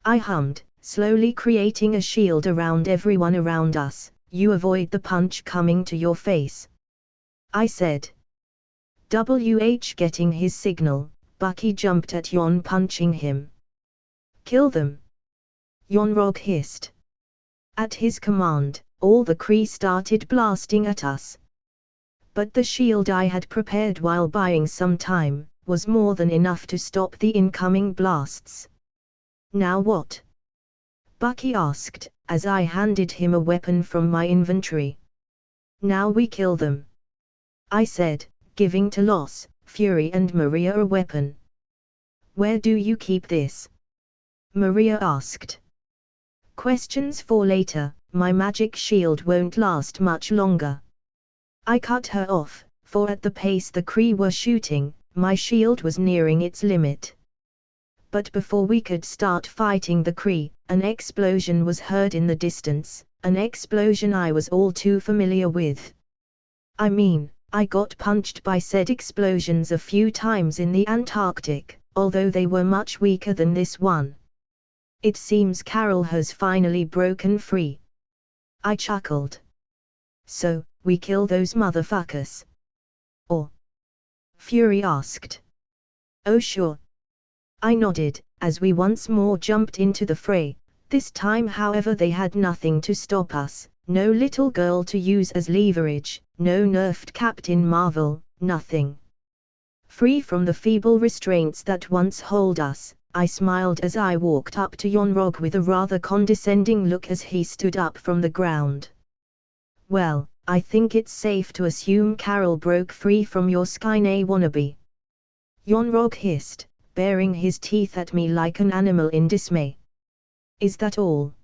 I hummed, slowly creating a shield around everyone around us, you avoid the punch coming to your face. I said. Getting his signal, Bucky jumped at Yon punching him. Kill them. Yon-Rogg hissed. At his command, all the Kree started blasting at us. But the shield I had prepared while buying some time, was more than enough to stop the incoming blasts. Now what? Bucky asked, as I handed him a weapon from my inventory. Now we kill them. I said, giving Talos, Fury and Maria a weapon. Where do you keep this? Maria asked. Questions for later, my magic shield won't last much longer. I cut her off, for at the pace the Kree were shooting, my shield was nearing its limit. But before we could start fighting the Kree, an explosion was heard in the distance, an explosion I was all too familiar with. I mean, I got punched by said explosions a few times in the Antarctic, although they were much weaker than this one. It seems Carol has finally broken free. I chuckled. So, we kill those motherfuckers? Or? Fury asked. Oh sure. I nodded, as we once more jumped into the fray. This time however they had nothing to stop us, no little girl to use as leverage, no nerfed Captain Marvel, nothing. Free from the feeble restraints that once hold us, I smiled as I walked up to Yonrog with a rather condescending look as he stood up from the ground. Well, I think it's safe to assume Carol broke free from your Skynet wannabe. Yonrog hissed, baring his teeth at me like an animal in dismay. Is that all?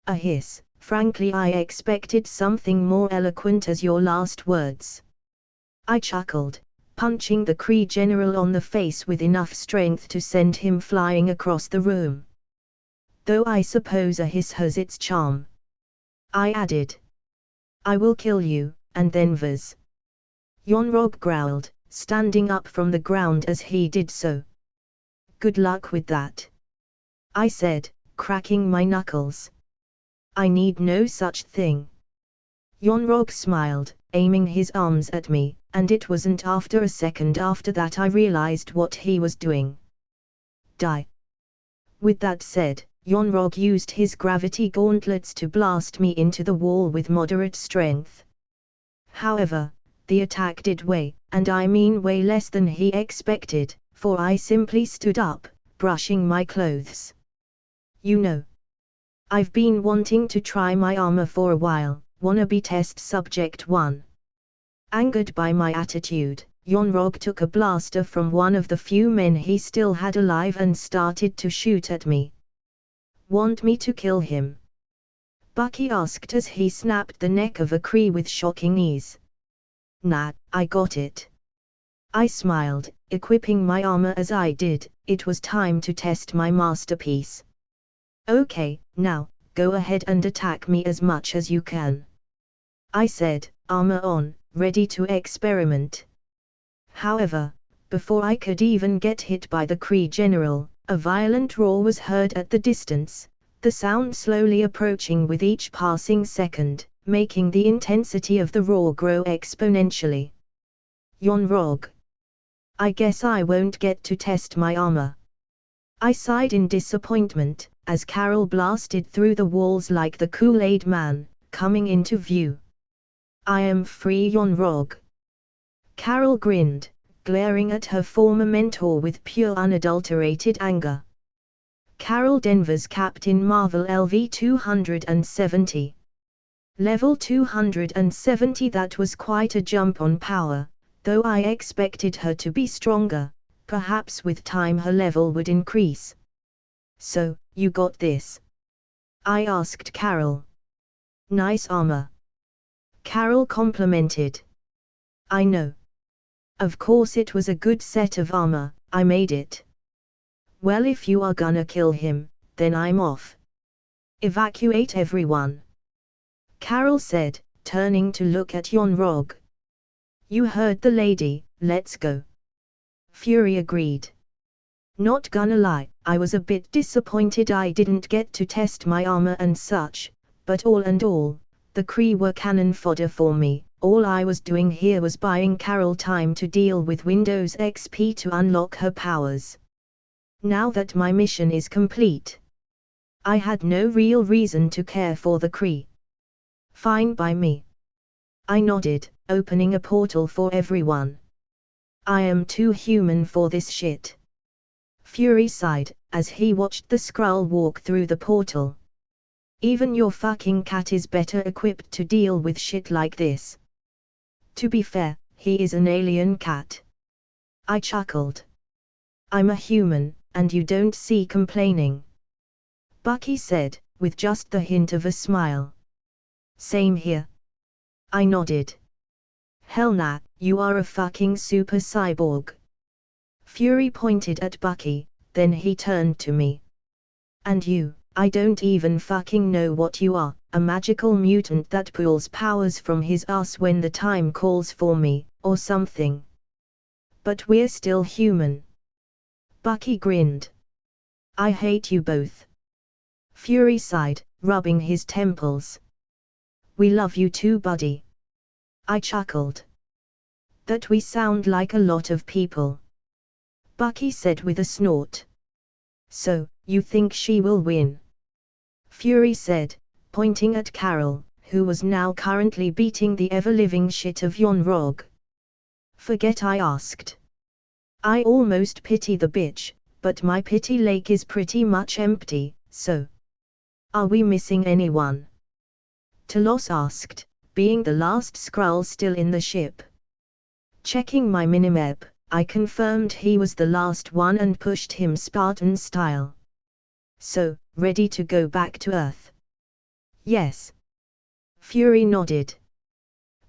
A hiss. Frankly, I expected something more eloquent as your last words. I chuckled, punching the Kree general on the face with enough strength to send him flying across the room. Though I suppose a hiss has its charm. I added. I will kill you, and then Vaz. Yonrog growled, standing up from the ground as he did so. Good luck with that. I said, cracking my knuckles. I need no such thing. Yonrog smiled, aiming his arms at me, and it wasn't after a second after that I realized what he was doing. Die. With that said, Yonrog used his gravity gauntlets to blast me into the wall with moderate strength. However, the attack did way, and I mean way less than he expected, for I simply stood up, brushing my clothes. You know, I've been wanting to try my armor for a while. Wannabe test subject 1. Angered by my attitude, Yonrog took a blaster from one of the few men he still had alive and started to shoot at me. Want me to kill him? Bucky asked as he snapped the neck of a Kree with shocking ease. Nah, I got it. I smiled, equipping my armor as I did. It was time to test my masterpiece. Okay, now, go ahead and attack me as much as you can. I said, armor on, ready to experiment. However, before I could even get hit by the Kree general, a violent roar was heard at the distance, the sound slowly approaching with each passing second, making the intensity of the roar grow exponentially. Yonrog. I guess I won't get to test my armor. I sighed in disappointment, as Carol blasted through the walls like the Kool-Aid Man, coming into view. I am free, Yonrog. Carol grinned, glaring at her former mentor with pure unadulterated anger. Carol Danvers, Captain Marvel LV 270. Level 270. That was quite a jump on power, though I expected her to be stronger. Perhaps with time her level would increase. So, you got this? I asked Carol. Nice armor. Carol complimented. I know. Of course it was a good set of armor, I made it. Well, if you are gonna kill him, then I'm off. Evacuate everyone. Carol said, turning to look at Yonrog. You heard the lady, let's go. Fury agreed. Not gonna lie, I was a bit disappointed I didn't get to test my armor and such, but all and all, the Kree were cannon fodder for me. All I was doing here was buying Carol time to deal with Windows XP to unlock her powers. Now that my mission is complete, I had no real reason to care for the Kree. Fine by me. I nodded, opening a portal for everyone. I am too human for this shit. Fury sighed, as he watched the Skrull walk through the portal. Even your fucking cat is better equipped to deal with shit like this. To be fair, he is an alien cat. I chuckled. I'm a human, and you don't see complaining. Bucky said, with just the hint of a smile. Same here. I nodded. Hell nah, you are a fucking super cyborg. Fury pointed at Bucky, then he turned to me. And you, I don't even fucking know what you are, a magical mutant that pulls powers from his ass when the time calls for me, or something. But we're still human. Bucky grinned. I hate you both. Fury sighed, rubbing his temples. We love you too, buddy. I chuckled. That we sound like a lot of people. Bucky said with a snort. So, you think she will win? Fury said, pointing at Carol, who was now currently beating the ever-living shit of Yonrog. Forget I asked. I almost pity the bitch, but my pity lake is pretty much empty, so. Are we missing anyone? Talos asked, being the last Skrull still in the ship. Checking my minimap, I confirmed he was the last one and pushed him Spartan style. So, ready to go back to Earth? Yes. Fury nodded.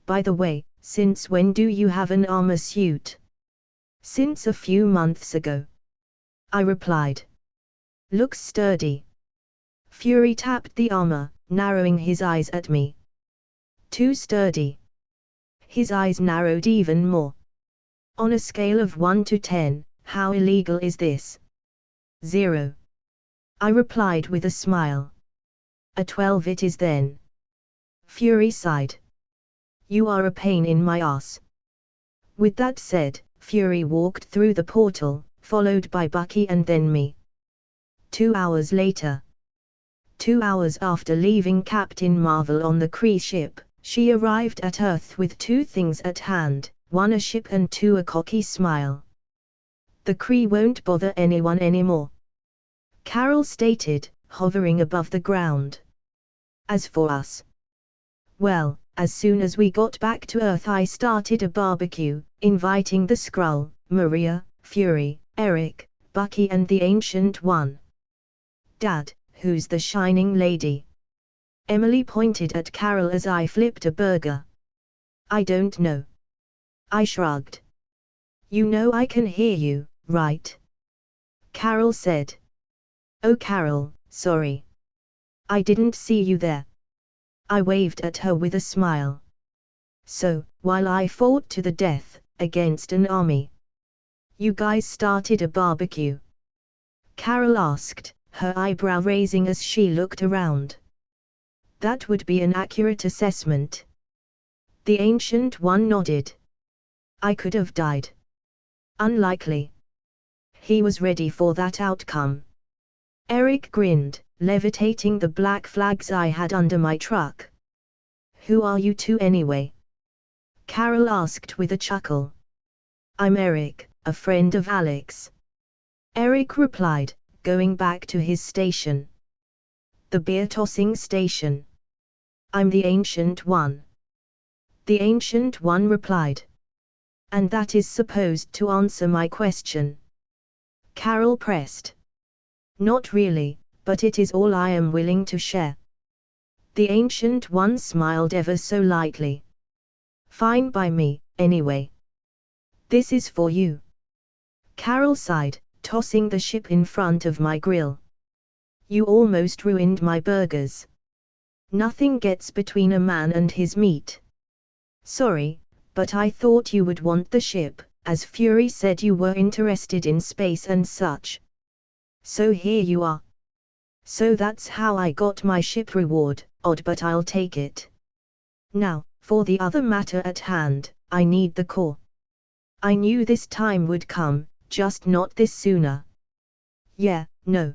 By the way, since when do you have an armor suit? Since a few months ago. I replied. Looks sturdy. Fury tapped the armor, narrowing his eyes at me. Too sturdy. His eyes narrowed even more. On a scale of 1 to 10, how illegal is this? 0. I replied with a smile. A 12 it is then. Fury sighed. You are a pain in my ass. With that said, Fury walked through the portal, followed by Bucky and then me. 2 hours later. 2 hours after leaving Captain Marvel on the Kree ship, she arrived at Earth with 2 things at hand, 1 a ship and 2 a cocky smile. The Kree won't bother anyone anymore, Carol stated, hovering above the ground. As for us, well, as soon as we got back to Earth I started a barbecue, inviting the Skrull, Maria, Fury, Eric, Bucky and the Ancient One. Dad, who's the shining lady? Emily pointed at Carol as I flipped a burger. I don't know. I shrugged. You know I can hear you, right? Carol said. Oh Carol, sorry. I didn't see you there. I waved at her with a smile. So, while I fought to the death, against an army, you guys started a barbecue? Carol asked, her eyebrow raising as she looked around. That would be an accurate assessment. The Ancient One nodded. I could have died. Unlikely. He was ready for that outcome. Eric grinned, levitating the black flags I had under my truck. Who are you two anyway? Carol asked with a chuckle. I'm Eric, a friend of Alex. Eric replied, going back to his station. The beer-tossing station. I'm the Ancient One. The Ancient One replied. And that is supposed to answer my question. Carol pressed. Not really, but it is all I am willing to share. The Ancient One smiled ever so lightly. Fine by me, anyway. This is for you. Carol sighed, tossing the ship in front of my grill. You almost ruined my burgers. Nothing gets between a man and his meat. Sorry, but I thought you would want the ship, as Fury said you were interested in space and such. So here you are. So that's how I got my ship reward, odd but I'll take it. Now, for the other matter at hand, I need the core. I knew this time would come, just not this sooner. Yeah, no.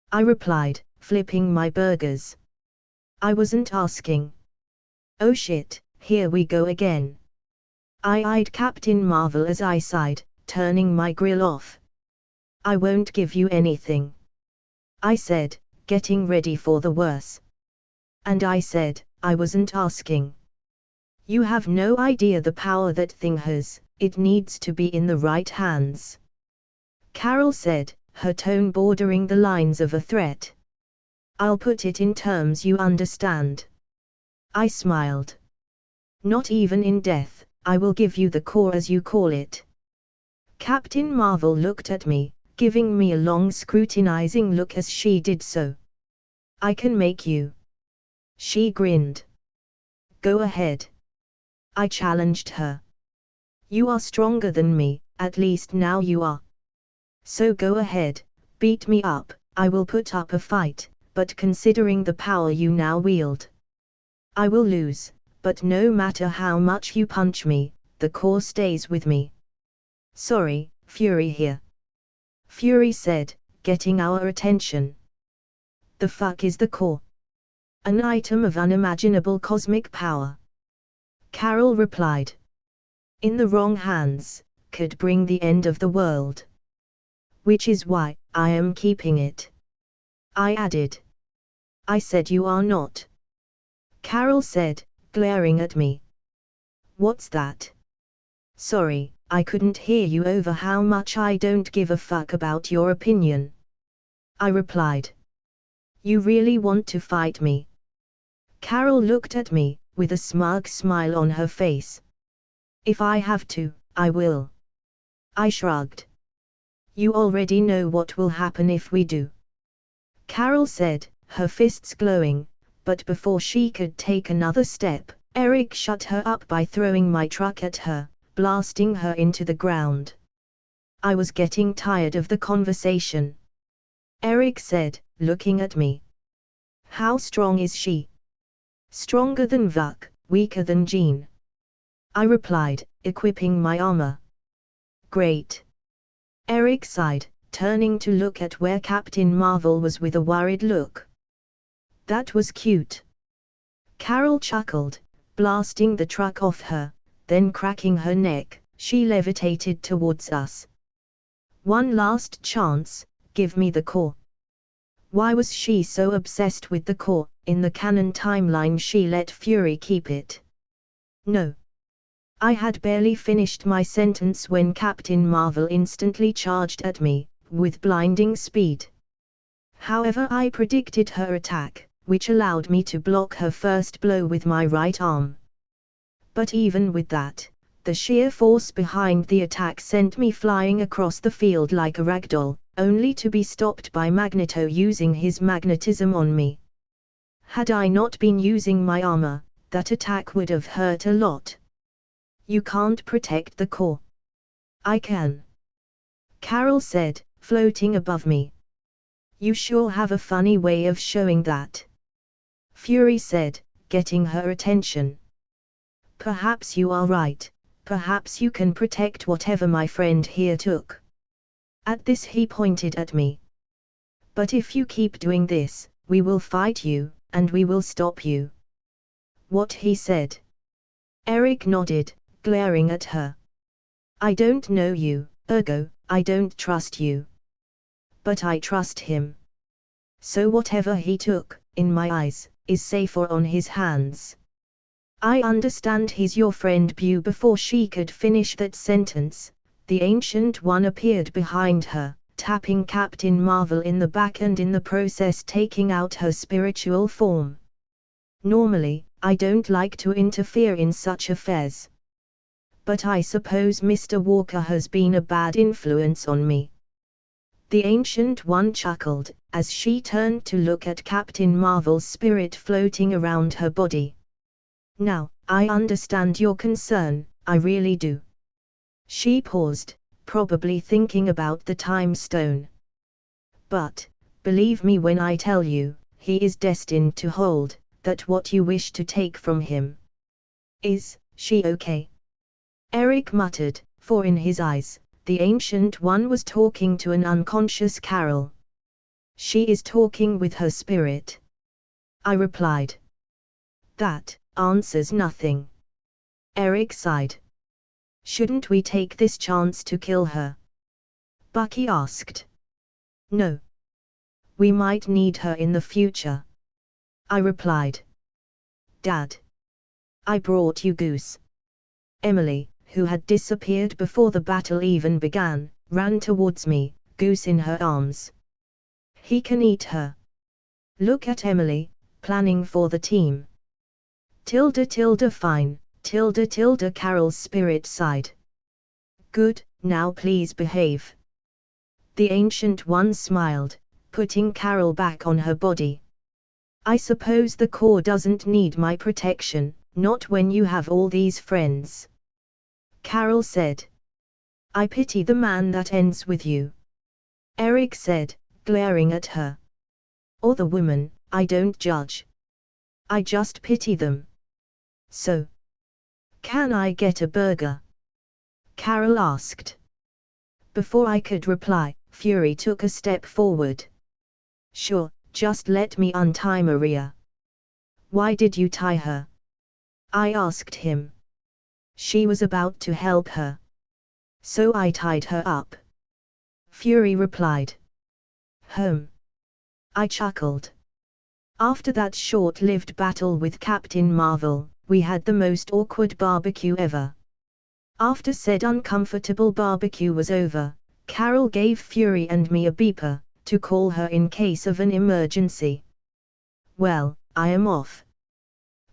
I replied, flipping my burgers. I wasn't asking. Oh shit, here we go again. I eyed Captain Marvel as I sighed, turning my grill off. I won't give you anything. I said, getting ready for the worse. And I said, I wasn't asking. You have no idea the power that thing has, it needs to be in the right hands. Carol said, her tone bordering the lines of a threat. I'll put it in terms you understand. I smiled. Not even in death, I will give you the core as you call it. Captain Marvel looked at me, giving me a long scrutinizing look as she did so. I can make you. She grinned. Go ahead. I challenged her. You are stronger than me, at least now you are. So go ahead, beat me up, I will put up a fight, but considering the power you now wield, I will lose, but no matter how much you punch me, the core stays with me. Sorry, Fury here. Fury said, getting our attention. The fuck is the core? An item of unimaginable cosmic power. Carol replied. In the wrong hands, could bring the end of the world. Which is why I am keeping it. I added. I said you are not. Carol said, glaring at me. What's that? Sorry, I couldn't hear you over how much I don't give a fuck about your opinion. I replied. You really want to fight me? Carol looked at me, with a smug smile on her face. If I have to, I will. I shrugged. You already know what will happen if we do. Carol said, her fists glowing, but before she could take another step, Eric shut her up by throwing my truck at her, blasting her into the ground. I was getting tired of the conversation. Eric said, looking at me. How strong is she? Stronger than Vuk, weaker than Jean. I replied, equipping my armor. Great. Eric sighed, turning to look at where Captain Marvel was with a worried look. That was cute. Carol chuckled, blasting the truck off her, then cracking her neck, she levitated towards us. One last chance, give me the core. Why was she so obsessed with the core? In the canon timeline she let Fury keep it. No. I had barely finished my sentence when Captain Marvel instantly charged at me, with blinding speed. However, I predicted her attack, which allowed me to block her first blow with my right arm. But even with that, the sheer force behind the attack sent me flying across the field like a ragdoll, only to be stopped by Magneto using his magnetism on me. Had I not been using my armor, that attack would have hurt a lot. You can't protect the core. I can. Carol said, floating above me. You sure have a funny way of showing that. Fury said, getting her attention. Perhaps you are right, perhaps you can protect whatever my friend here took. At this he pointed at me. But if you keep doing this, we will fight you, and we will stop you. What he said. Eric nodded, glaring at her. I don't know you, ergo, I don't trust you. But I trust him. So whatever he took, in my eyes, is safer on his hands. I understand he's your friend. Before she could finish that sentence, the Ancient One appeared behind her, tapping Captain Marvel in the back and in the process taking out her spiritual form. Normally, I don't like to interfere in such affairs. But I suppose Mr. Walker has been a bad influence on me. The Ancient One chuckled, as she turned to look at Captain Marvel's spirit floating around her body. Now, I understand your concern, I really do. She paused, probably thinking about the time stone. But, believe me when I tell you, he is destined to hold, that what you wish to take from him. Is she okay? Eric muttered, for in his eyes, the Ancient One was talking to an unconscious Carol. She is talking with her spirit. I replied. That answers nothing. Eric sighed. Shouldn't we take this chance to kill her? Bucky asked. No. We might need her in the future. I replied. Dad. I brought you Goose. Emily, who had disappeared before the battle even began, ran towards me, Goose in her arms. He can eat her. Look at Emily, planning for the team. Fine, Carol's spirit sighed. Good, now please behave. The Ancient One smiled, putting Carol back on her body. I suppose the core doesn't need my protection, not when you have all these friends. Carol said. I pity the man that ends with you. Eric said, glaring at her. Or the woman, I don't judge. I just pity them. So. Can I get a burger? Carol asked. Before I could reply, Fury took a step forward. Sure, just let me untie Maria. Why did you tie her? I asked him. She was about to help her. so I tied her up. Fury replied. I chuckled. After that short-lived battle with Captain Marvel, we had the most awkward barbecue ever. After said uncomfortable barbecue was over, Carol gave Fury and me a beeper, to call her in case of an emergency. Well, I am off,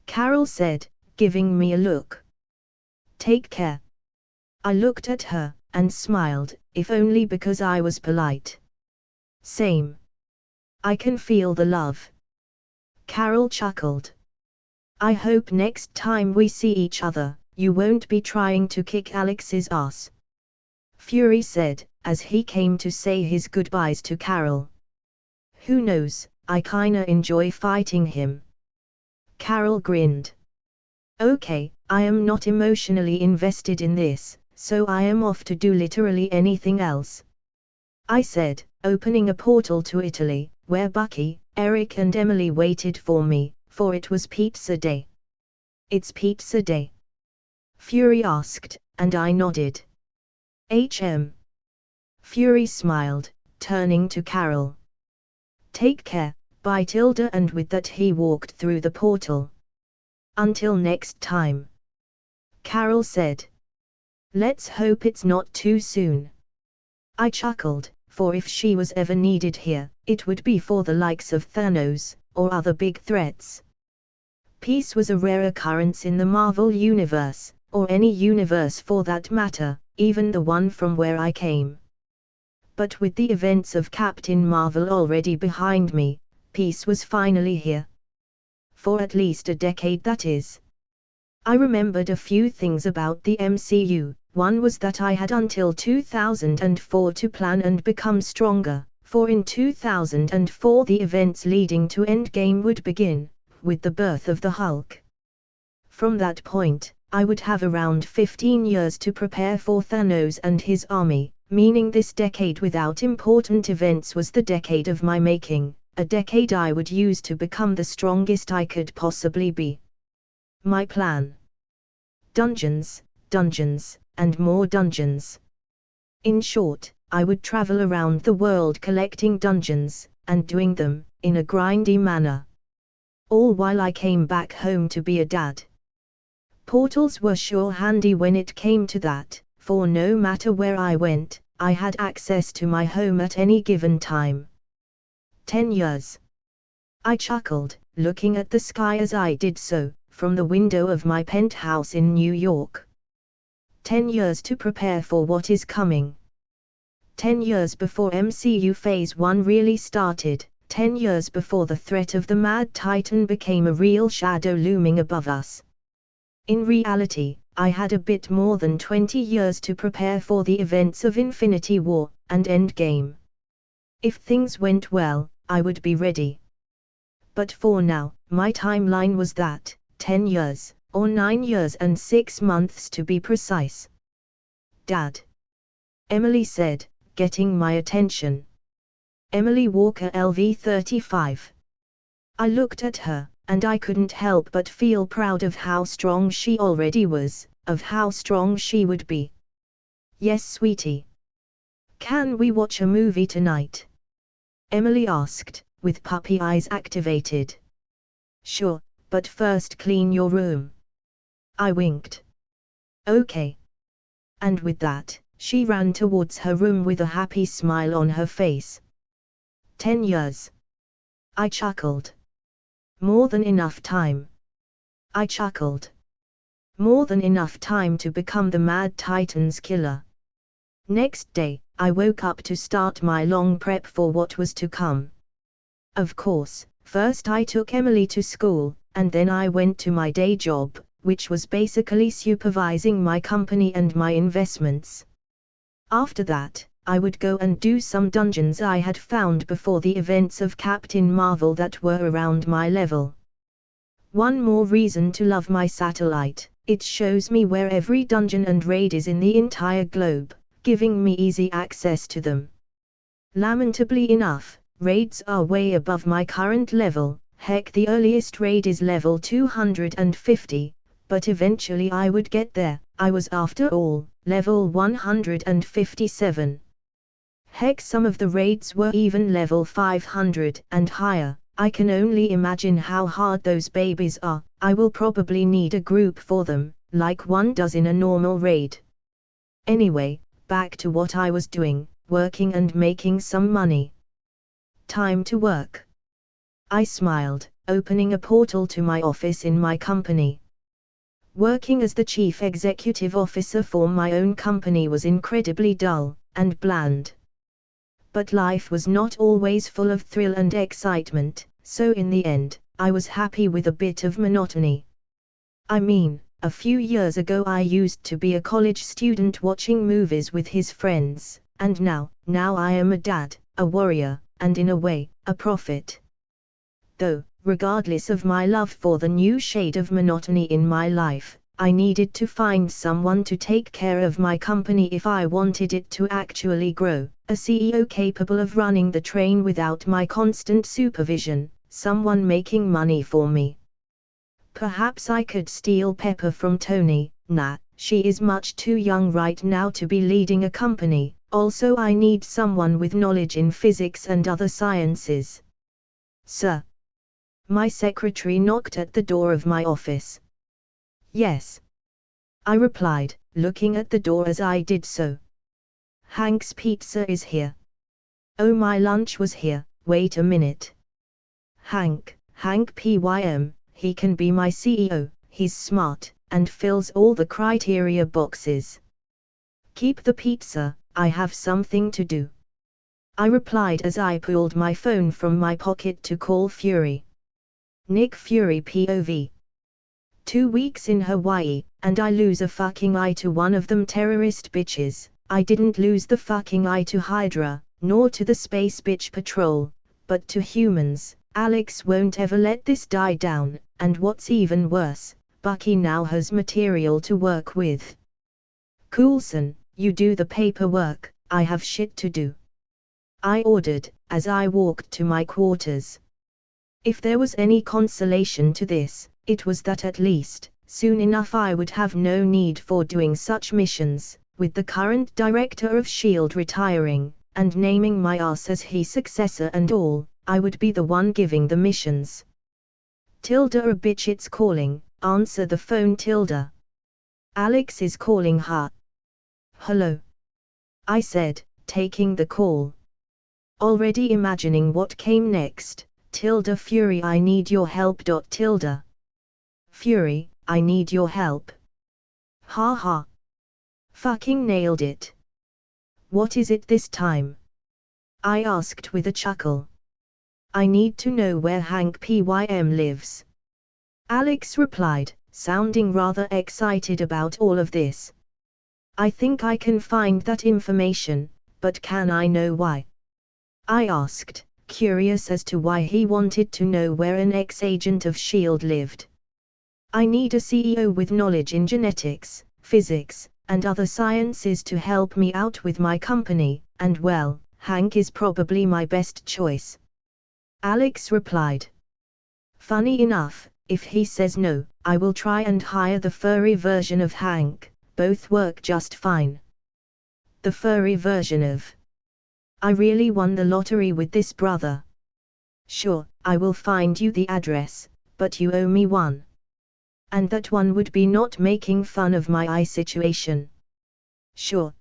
Carol said, giving me a look. Take care. I looked at her, and smiled, if only because I was polite. Same. I can feel the love. Carol chuckled. I hope next time we see each other, you won't be trying to kick Alex's ass, Fury said, as he came to say his goodbyes to Carol. Who knows, I kinda enjoy fighting him. Carol grinned. Okay, I am not emotionally invested in this, so I am off to do literally anything else, I said, opening a portal to Italy, where Bucky, Eric and Emily waited for me, for it was pizza day. It's pizza day? Fury asked, and I nodded. Fury smiled, turning to Carol. Take care, bye Tilda, and with that he walked through the portal. Until next time, Carol said. Let's hope it's not too soon. I chuckled, for if she was ever needed here, it would be for the likes of Thanos, or other big threats. Peace was a rare occurrence in the Marvel Universe, or any universe for that matter, even the one from where I came. But with the events of Captain Marvel already behind me, peace was finally here. For at least a decade, that is. I remembered a few things about the MCU. One was that I had until 2004 to plan and become stronger, for in 2004 the events leading to Endgame would begin, with the birth of the Hulk. From that point, I would have around 15 years to prepare for Thanos and his army, meaning this decade without important events was the decade of my making, a decade I would use to become the strongest I could possibly be. My plan. Dungeons, dungeons, and more dungeons. In short, I would travel around the world collecting dungeons, and doing them, in a grindy manner. All while I came back home to be a dad. Portals were sure handy when it came to that, for no matter where I went, I had access to my home at any given time. 10 years. I chuckled, looking at the sky as I did so, from the window of my penthouse in New York. 10 years to prepare for what is coming. 10 years before MCU Phase 1 really started, 10 years before the threat of the Mad Titan became a real shadow looming above us. In reality, I had a bit more than 20 years to prepare for the events of Infinity War and Endgame. If things went well, I would be ready. But for now, my timeline was that, 10 years, or 9 years and 6 months to be precise. Dad, Emily said, getting my attention. Emily Walker LV35. I looked at her, and I couldn't help but feel proud of how strong she already was, of how strong she would be. Yes, sweetie. Can we watch a movie tonight? Emily asked, with puppy eyes activated. Sure, but first clean your room. I winked. Okay. And with that, she ran towards her room with a happy smile on her face. 10 years. I chuckled. More than enough time. I chuckled. More than enough time to become the Mad Titan's killer. Next day, I woke up to start my long prep for what was to come. Of course, first I took Emily to school, and then I went to my day job, which was basically supervising my company and my investments. After that, I would go and do some dungeons I had found before the events of Captain Marvel that were around my level. One more reason to love my satellite, it shows me where every dungeon and raid is in the entire globe, giving me easy access to them. Lamentably enough, raids are way above my current level, heck the earliest raid is level 250, but eventually I would get there. I was after all level 157. Heck, some of the raids were even level 500 and higher. I can only imagine how hard those babies are. I will probably need a group for them, like one does in a normal raid. Anyway, back to what I was doing, working and making some money. Time to work. I smiled, opening a portal to my office in my company. Working as the chief executive officer for my own company was incredibly dull and bland. But life was not always full of thrill and excitement, so in the end, I was happy with a bit of monotony. I mean, a few years ago I used to be a college student watching movies with his friends, and now I am a dad, a warrior, and in a way, a prophet. Though, regardless of my love for the new shade of monotony in my life, I needed to find someone to take care of my company if I wanted it to actually grow, a CEO capable of running the train without my constant supervision, someone making money for me. Perhaps I could steal Pepper from Tony. Nah, she is much too young right now to be leading a company. Also, I need someone with knowledge in physics and other sciences. Sir. My secretary knocked at the door of my office. Yes. I replied, looking at the door as I did so. Hank's pizza is here. Oh, my lunch was here. Wait a minute. Hank PYM, he can be my CEO, he's smart, and fills all the criteria boxes. Keep the pizza, I have something to do. I replied as I pulled my phone from my pocket to call Fury. Nick Fury POV. 2 weeks in Hawaii, and I lose a fucking eye to one of them terrorist bitches. I didn't lose the fucking eye to Hydra, nor to the Space Bitch Patrol, but to humans. Alex won't ever let this die down, and what's even worse, Bucky now has material to work with. Coulson, you do the paperwork, I have shit to do. I ordered, as I walked to my quarters. If there was any consolation to this, it was that at least, soon enough I would have no need for doing such missions, with the current director of S.H.I.E.L.D. retiring, and naming my ass as his successor and all, I would be the one giving the missions. Tilda, a bitch, it's calling, answer the phone. Tilda. Alex is calling her. Hello. I said, taking the call. Already imagining what came next. Tilda. Fury, I need your help. Tilda. Fury, I need your help. Ha ha. Fucking nailed it. What is it this time? I asked with a chuckle. I need to know where Hank PYM lives. Alex replied, sounding rather excited about all of this. I think I can find that information, but can I know why? I asked, curious as to why he wanted to know where an ex-agent of S.H.I.E.L.D. lived. I need a CEO with knowledge in genetics, physics, and other sciences to help me out with my company, and well, Hank is probably my best choice. Alex replied. Funny enough, if he says no, I will try and hire the furry version of Hank, both work just fine. The furry version of. I really won the lottery with this, brother. Sure, I will find you the address, but you owe me one. And that one would be not making fun of my eye situation. Sure.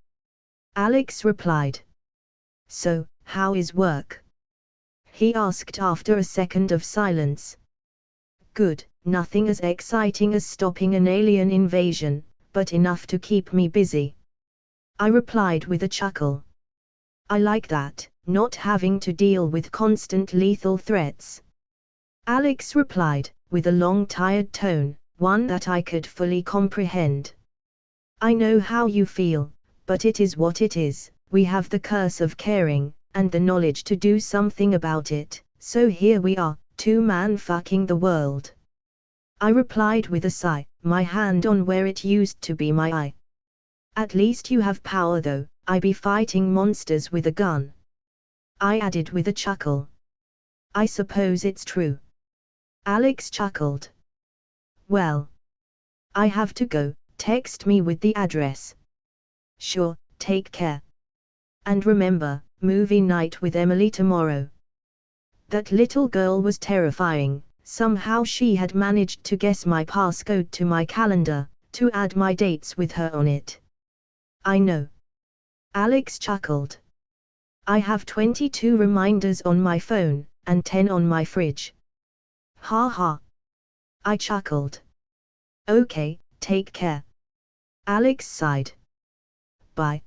Alex replied. So, how is work? He asked after a second of silence. Good, nothing as exciting as stopping an alien invasion, but enough to keep me busy. I replied with a chuckle. I like that, not having to deal with constant lethal threats. Alex replied, with a long tired tone, one that I could fully comprehend. I know how you feel, but it is what it is. We have the curse of caring, and the knowledge to do something about it, so here we are, two men fucking the world. I replied with a sigh, my hand on where it used to be my eye. At least you have power though, I be fighting monsters with a gun. I added with a chuckle. I suppose it's true. Alex chuckled. Well. I have to go, text me with the address. Sure, take care. And remember, movie night with Emily tomorrow. That little girl was terrifying. Somehow she had managed to guess my passcode to my calendar, to add my dates with her on it. I know. Alex chuckled. I have 22 reminders on my phone, and 10 on my fridge. Ha ha. I chuckled. Okay, take care. Alex sighed. Bye.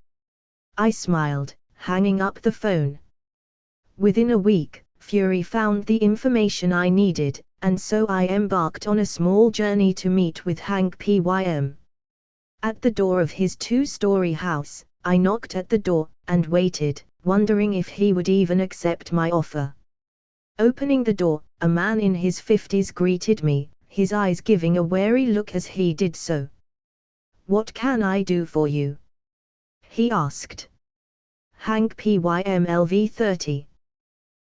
I smiled, hanging up the phone. Within a week, Fury found the information I needed, and so I embarked on a small journey to meet with Hank Pym. At the door of his 2-story house, I knocked at the door, and waited, wondering if he would even accept my offer. Opening the door, a man in his 50s greeted me, his eyes giving a wary look as he did so. What can I do for you? He asked. Hank Pym LV30.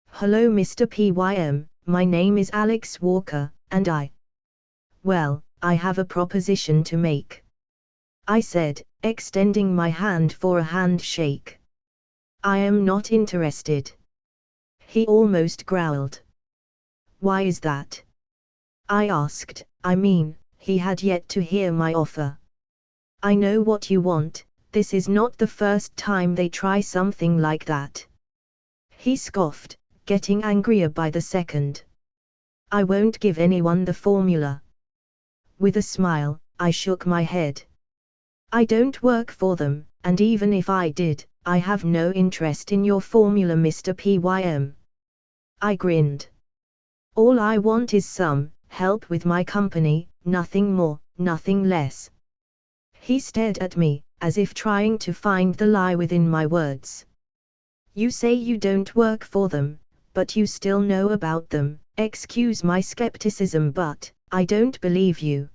Hello Mr. Pym, my name is Alex Walker, and Well, I have a proposition to make. I said, extending my hand for a handshake. I am not interested. He almost growled. Why is that? I asked. I mean, he had yet to hear my offer. I know what you want, this is not the first time they try something like that. He scoffed, getting angrier by the second. I won't give anyone the formula. With a smile, I shook my head. I don't work for them, and even if I did, I have no interest in your formula Mr. Pym. I grinned. All I want is some help with my company, nothing more, nothing less. He stared at me, as if trying to find the lie within my words. You say you don't work for them, but you still know about them. Excuse my skepticism, but I don't believe you.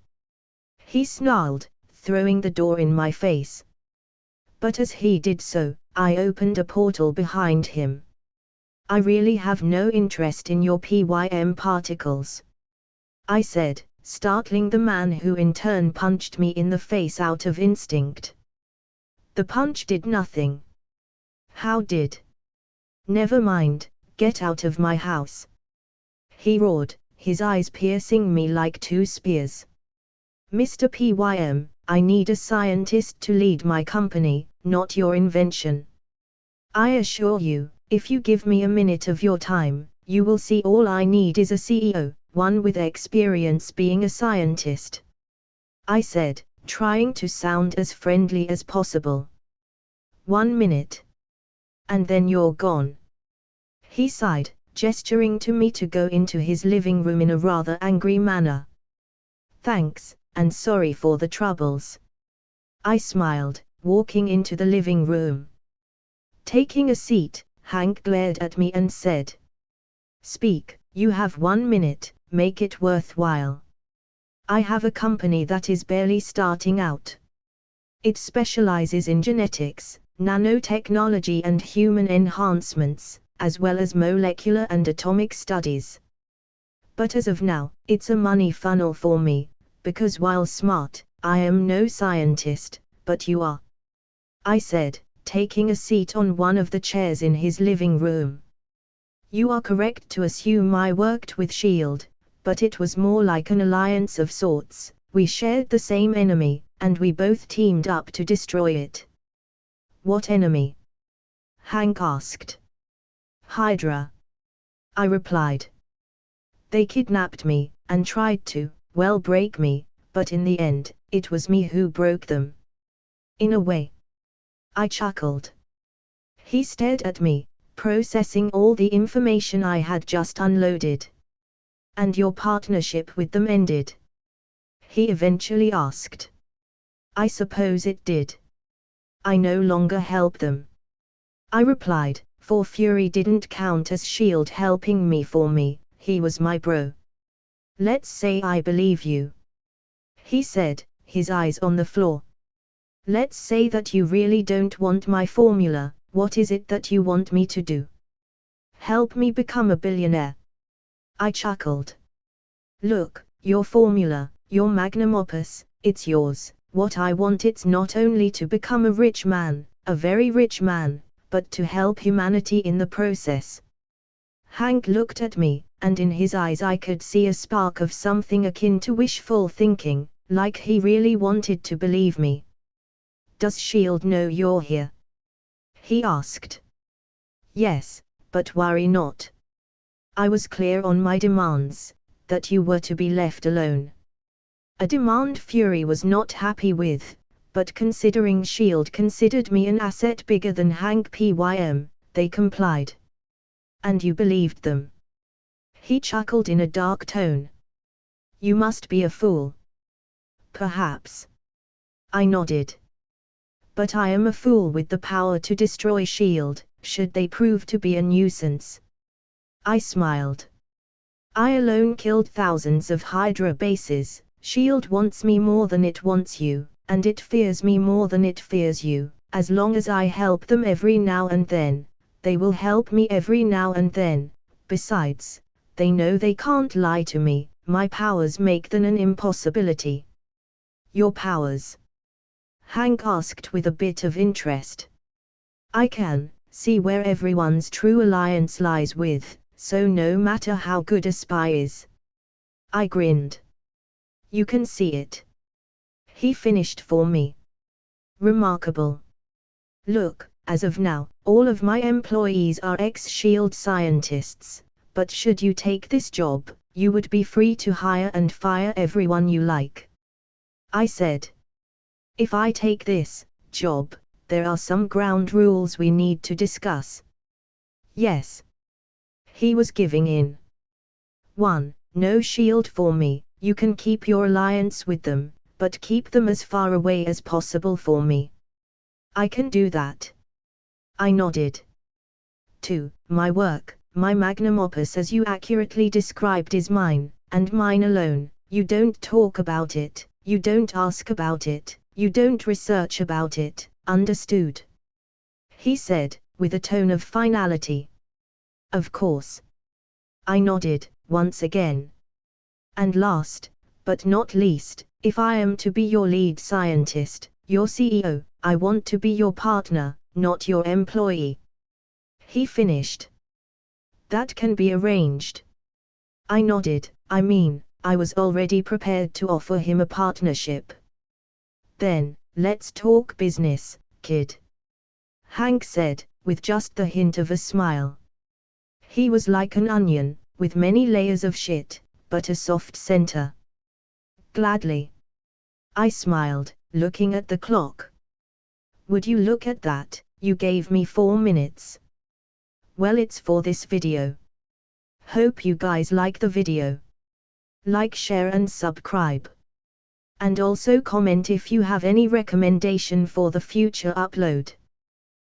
He snarled, throwing the door in my face. But as he did so, I opened a portal behind him. I really have no interest in your PYM particles. I said, startling the man who in turn punched me in the face out of instinct. The punch did nothing. How did? Never mind, get out of my house. He roared, his eyes piercing me like 2 spears. Mr. Pym, I need a scientist to lead my company, not your invention. I assure you, if you give me a minute of your time, you will see all I need is a CEO, one with experience being a scientist. I said, trying to sound as friendly as possible. 1 minute. And then you're gone. He sighed, gesturing to me to go into his living room in a rather angry manner. Thanks, and sorry for the troubles. I smiled, walking into the living room. Taking a seat, Hank glared at me and said, Speak, you have 1 minute, make it worthwhile. I have a company that is barely starting out. It specializes in genetics, nanotechnology and human enhancements, as well as molecular and atomic studies. But as of now, it's a money funnel for me, because while smart, I am no scientist, but you are. I said, taking a seat on one of the chairs in his living room. You are correct to assume I worked with S.H.I.E.L.D., but it was more like an alliance of sorts. We shared the same enemy, and we both teamed up to destroy it. What enemy? Hank asked. Hydra. I replied. They kidnapped me, and tried to, well, break me, but in the end, it was me who broke them. In a way. I chuckled. He stared at me, processing all the information I had just unloaded. And your partnership with them ended? He eventually asked. I suppose it did. I no longer help them. I replied, for Fury didn't count as S.H.I.E.L.D. helping me for me, he was my bro. Let's say I believe you. He said, his eyes on the floor. Let's say that you really don't want my formula, what is it that you want me to do? Help me become a billionaire. I chuckled. Look, your formula, your magnum opus, it's yours, what I want it's not only to become a rich man, a very rich man, but to help humanity in the process. Hank looked at me, and in his eyes I could see a spark of something akin to wishful thinking, like he really wanted to believe me. Does S.H.I.E.L.D. know you're here? He asked. Yes, but worry not. I was clear on my demands, that you were to be left alone. A demand Fury was not happy with, but considering S.H.I.E.L.D. considered me an asset bigger than Hank Pym, they complied. And you believed them? He chuckled in a dark tone. You must be a fool. Perhaps. I nodded. But I am a fool with the power to destroy S.H.I.E.L.D., should they prove to be a nuisance. I smiled. I alone killed thousands of Hydra bases. S.H.I.E.L.D. wants me more than it wants you, and it fears me more than it fears you. As long as I help them every now and then, they will help me every now and then. Besides, they know they can't lie to me. My powers make them an impossibility. Your powers? Hank asked with a bit of interest. I can see where everyone's true alliance lies with, so no matter how good a spy is. I grinned. You can see it. He finished for me. Remarkable. Look, as of now, all of my employees are ex-S.H.I.E.L.D. scientists, but should you take this job, you would be free to hire and fire everyone you like. I said. If I take this job, there are some ground rules we need to discuss. Yes. He was giving in. 1. No S.H.I.E.L.D. for me. You can keep your alliance with them, but keep them as far away as possible for me. I can do that. I nodded. 2. My work, my magnum opus as you accurately described is mine, and mine alone. You don't talk about it, you don't ask about it, you don't research about it, understood? He said, with a tone of finality. Of course. I nodded, once again. And last, but not least, if I am to be your lead scientist, your CEO, I want to be your partner, not your employee. He finished. That can be arranged. I nodded. I was already prepared to offer him a partnership. Then, let's talk business, kid. Hank said, with just the hint of a smile. He was like an onion, with many layers of shit, but a soft center. Gladly. I smiled, looking at the clock. Would you look at that, you gave me 4 minutes. Well, it's for this video. Hope you guys like the video. Like, share and subscribe. And also comment if you have any recommendation for the future upload.